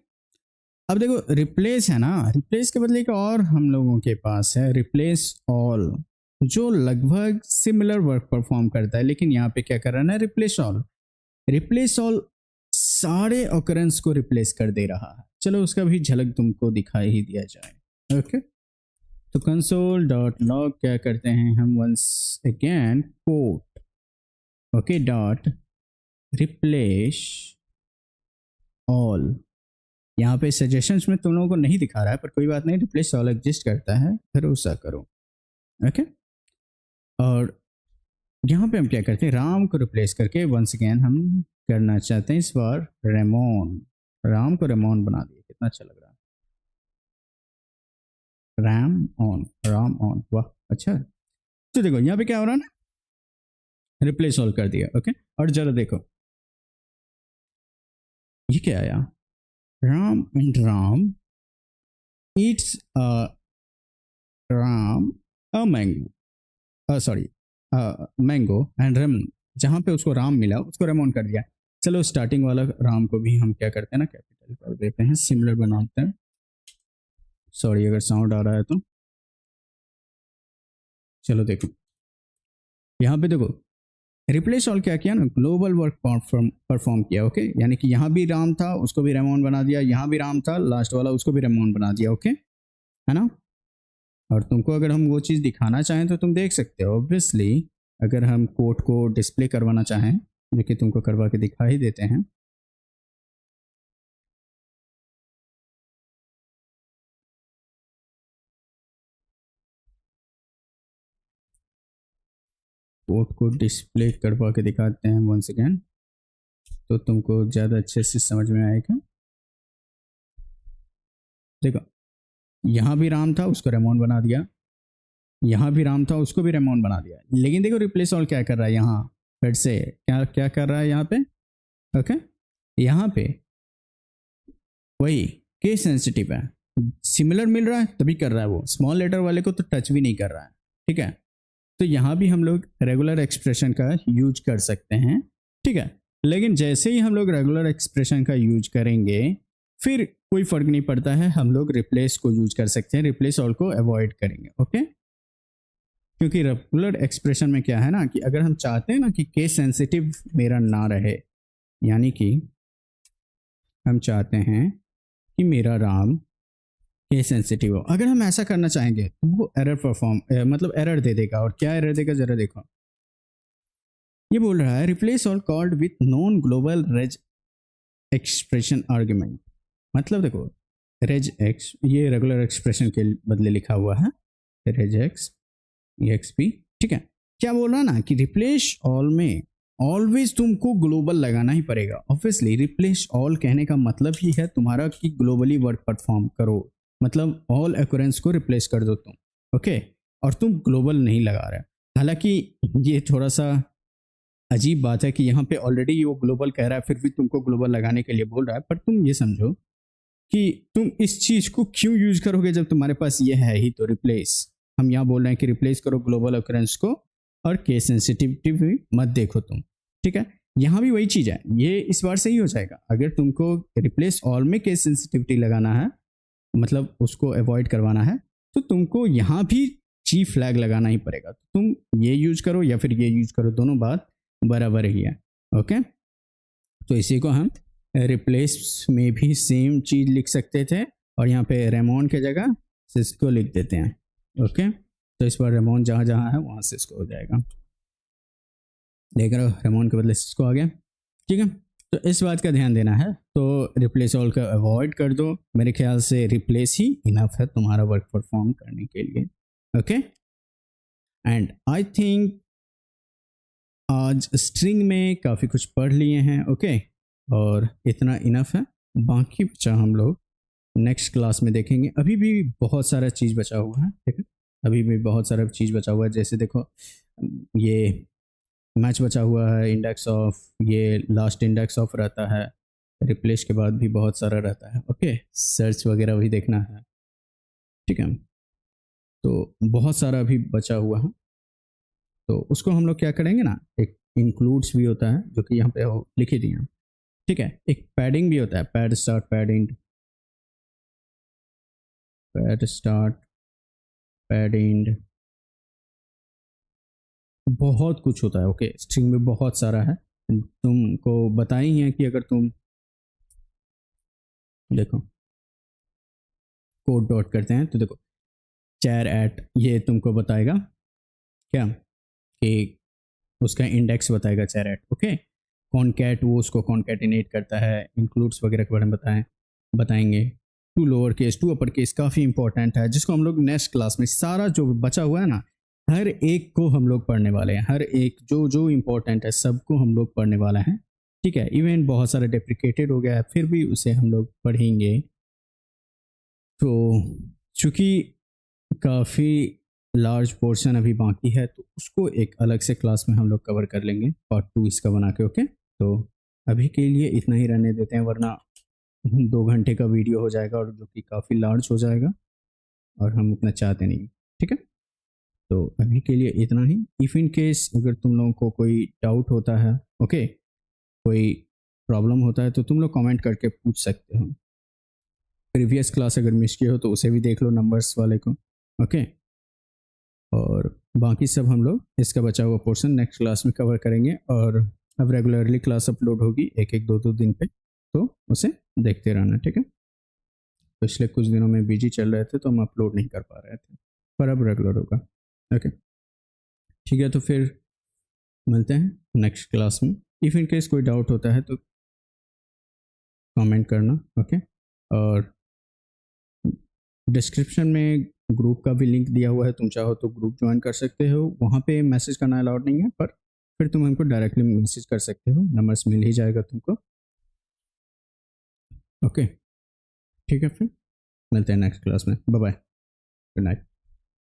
अब देखो रिप्लेस है ना, रिप्लेस के बदले एक और हम लोगों के पास है रिप्लेस ऑल, जो लगभग सिमिलर वर्क परफॉर्म करता है, लेकिन यहाँ पे क्या कर रहा है ना, रिप्लेस ऑल, रिप्लेस ऑल सारे ऑकरेंस को रिप्लेस कर दे रहा है। चलो उसका भी झलक तुमको दिखाई ही दिया जाए। ओके, तो कंसोल डॉट लॉग क्या करते हैं हम, once again quote okay dot replace all. यहाँ पे सजेशंस में तुम लोगों को नहीं दिखा रहा है, पर कोई बात नहीं, रिप्लेस ऑल एग्जिस्ट करता है, भरोसा करो। ओके, और यहाँ पे हम क्या करते हैं, राम को रिप्लेस करके वंस अगेन हम करना चाहते हैं इस बार रेमोन, राम को रेमोन बना दिए, कितना अच्छा लग रहा है, राम ऑन, वाह अच्छा। तो देखो यहाँ पे क्या हो रहा है ना, रिप्लेस ऑल कर दिया। ओके, और जरा देखो ये क्या आया, Ram and Ram eats Ram a mango, sorry mango and ramen, जहाँ पे उसको राम मिला उसको रेमोन कर दिया। चलो स्टार्टिंग वाला राम को भी हम क्या करते हैं ना, कैपिटल कर देते हैं, सिमिलर बनाते हैं। सॉरी अगर साउंड आ रहा है तो। चलो देखो यहाँ पे देखो, रिप्लेस ऑल क्या किया ना, ग्लोबल वर्क परफॉर्म किया। ओके, यानी कि यहाँ भी राम था उसको भी रेमोन बना दिया, यहाँ भी राम था लास्ट वाला उसको भी रेमोन बना दिया। ओके, है ना। और तुमको अगर हम वो चीज़ दिखाना चाहें तो तुम देख सकते हो, ऑब्वियसली अगर हम कोड को डिस्प्ले करवाना चाहें, जो कि तुमको करवा के दिखा ही देते हैं। कोड को डिस्प्ले करवा के दिखाते हैं वंस अगेन, तो तुमको ज़्यादा अच्छे से समझ में आएगा। देखो यहाँ भी राम था उसको रेमोन बना दिया, यहाँ भी राम था उसको भी रेमोन बना दिया, लेकिन देखो रिप्लेस ऑल क्या कर रहा है, यहाँ फिर से क्या क्या कर रहा है यहाँ पे। ओके, यहाँ पे वही केस सेंसिटिव है, सिमिलर मिल रहा है तभी कर रहा है वो, स्मॉल लेटर वाले को तो टच भी नहीं कर रहा है। ठीक है, तो यहाँ भी हम लोग रेगुलर एक्सप्रेशन का यूज कर सकते हैं। ठीक है, लेकिन जैसे ही हम लोग रेगुलर एक्सप्रेशन का यूज करेंगे फिर कोई फर्क नहीं पड़ता है, हम लोग रिप्लेस को यूज कर सकते हैं, रिप्लेस ऑल को अवॉइड करेंगे। ओके, क्योंकि रेगुलर एक्सप्रेशन में क्या है ना कि अगर हम चाहते हैं ना कि केस सेंसिटिव मेरा ना रहे, यानी कि हम चाहते हैं कि मेरा राम केस सेंसिटिव हो, अगर हम ऐसा करना चाहेंगे तो वो एरर मतलब एरर दे देगा। और क्या एरर देगा जरा देखो, ये बोल रहा है replace all called with non global reg expression argument, मतलब देखो रेज एक्स ये रेगुलर एक्सप्रेशन के बदले लिखा हुआ है, रेज एक्स एक्स पी, ठीक है। क्या बोल रहा है ना कि रिप्लेस ऑल में ऑलवेज तुमको ग्लोबल लगाना ही पड़ेगा। ऑब्वियसली रिप्लेस ऑल कहने का मतलब ही है तुम्हारा कि ग्लोबली वर्क परफॉर्म करो, मतलब ऑल एक्रेंस को रिप्लेस कर दो तुम, ओके। और तुम ग्लोबल नहीं लगा रहे। हालांकि ये थोड़ा सा अजीब बात है कि यहाँ पे ऑलरेडी वो ग्लोबल कह रहा है फिर भी तुमको ग्लोबल लगाने के लिए बोल रहा है, पर तुम ये समझो कि तुम इस चीज को क्यों यूज करोगे जब तुम्हारे पास ये है ही तो रिप्लेस। हम यहाँ बोल रहे हैं कि रिप्लेस करो ग्लोबल ऑकरेंस को, और केस सेंसिटिविटी भी मत देखो तुम, ठीक है। यहाँ भी वही चीज है, ये इस बार सही हो जाएगा। अगर तुमको रिप्लेस ऑल में केस सेंसिटिविटी लगाना है, मतलब उसको अवॉइड करवाना है, तो तुमको यहाँ भी ची फ्लैग लगाना ही पड़ेगा। तुम ये यूज करो या फिर ये यूज करो, दोनों बात बराबर ही है, ओके। तो इसी को हम रिप्लेस में भी सेम चीज लिख सकते थे, और यहाँ पे रेमोन के जगह सिस्को लिख देते हैं, ओके। तो इस बार रेमोन जहाँ जहाँ है वहाँ सिस्को हो जाएगा, देख रहे हो, रेमोन के बदले सिस्को आ गया, ठीक है। तो इस बात का ध्यान देना है। तो रिप्लेस ऑल का अवॉइड कर दो, मेरे ख्याल से रिप्लेस ही इनफ है तुम्हारा वर्क परफॉर्म करने के लिए, ओके। एंड आई थिंक आज स्ट्रिंग में काफ़ी कुछ पढ़ लिए हैं, ओके। और इतना इनफ है, बाकी बचा हम लोग नेक्स्ट क्लास में देखेंगे। अभी भी बहुत सारा चीज़ बचा हुआ है, ठीक है, अभी भी बहुत सारा चीज़ बचा हुआ है। जैसे देखो ये मैच बचा हुआ है, इंडेक्स ऑफ, ये लास्ट इंडेक्स ऑफ रहता है, रिप्लेस के बाद भी बहुत सारा रहता है, ओके। सर्च वगैरह भी देखना है, ठीक है। तो बहुत सारा अभी बचा हुआ है, तो उसको हम लोग क्या करेंगे ना, एक इंक्लूड्स भी होता है जो कि यहाँ पे लिख ही दिया, ठीक है। एक पैडिंग भी होता है, pad start, pad and, pad start, pad and, बहुत कुछ होता है, ओके। स्ट्रिंग में बहुत सारा है, तुमको बताई ही है कि अगर तुम देखो कोड डॉट करते हैं तो देखो चैर एट, ये तुमको बताएगा क्या कि उसका इंडेक्स बताएगा चैर एट, ओके। कॉनकैट वो उसको कॉनकैटिनेट करता है, इंक्लूड्स वगैरह के बारे में बताएंगे। To lower case, to upper case काफ़ी इंपॉर्टेंट है, जिसको हम लोग नेक्स्ट क्लास में सारा जो बचा हुआ है ना, हर एक को हम लोग पढ़ने वाले हैं, हर एक जो जो इम्पोर्टेंट है सबको हम लोग पढ़ने वाला हैं, ठीक है। इवन बहुत सारा डेप्रिकेटेड हो गया है फिर भी उसे हम लोग पढ़ेंगे। तो चूँकि काफ़ी लार्ज पोर्शन अभी बाकी है, तो उसको एक अलग से क्लास में हम लोग कवर कर लेंगे, पार्ट 2 इसका बना के, ओके। तो अभी के लिए इतना ही रहने देते हैं, वरना 2 घंटे का वीडियो हो जाएगा और जो कि काफ़ी लार्ज हो जाएगा और हम उतना चाहते नहीं, ठीक है। तो अभी के लिए इतना ही। इफ़ इन केस अगर तुम लोगों को कोई डाउट होता है, ओके, कोई प्रॉब्लम होता है, तो तुम लोग कमेंट करके पूछ सकते हो। प्रीवियस क्लास अगर मिस किए हो तो उसे भी देख लो, नंबर्स वाले को, ओके। और बाकी सब हम लोग इसका बचा हुआ पोर्शन नेक्स्ट क्लास में कवर करेंगे। और अब रेगुलरली क्लास अपलोड होगी एक एक दो दो दिन पे, तो उसे देखते रहना, ठीक है। पिछले कुछ दिनों में बिजी चल रहे थे तो हम अपलोड नहीं कर पा रहे थे, पर अब रेगुलर होगा, ओके। ठीक है, तो फिर मिलते हैं नेक्स्ट क्लास में। इफ़ इन केस कोई डाउट होता है तो कमेंट करना, ओके। और डिस्क्रिप्शन में ग्रुप का भी लिंक दिया हुआ है, तुम चाहो तो ग्रुप ज्वाइन कर सकते हो। वहाँ पे मैसेज करना अलाउड नहीं है, पर फिर तुम हमको डायरेक्टली मैसेज कर सकते हो, नंबर्स मिल ही जाएगा तुमको, ओके। ठीक है, फिर मिलते हैं नेक्स्ट क्लास में, बाय बाय, गुड नाइट।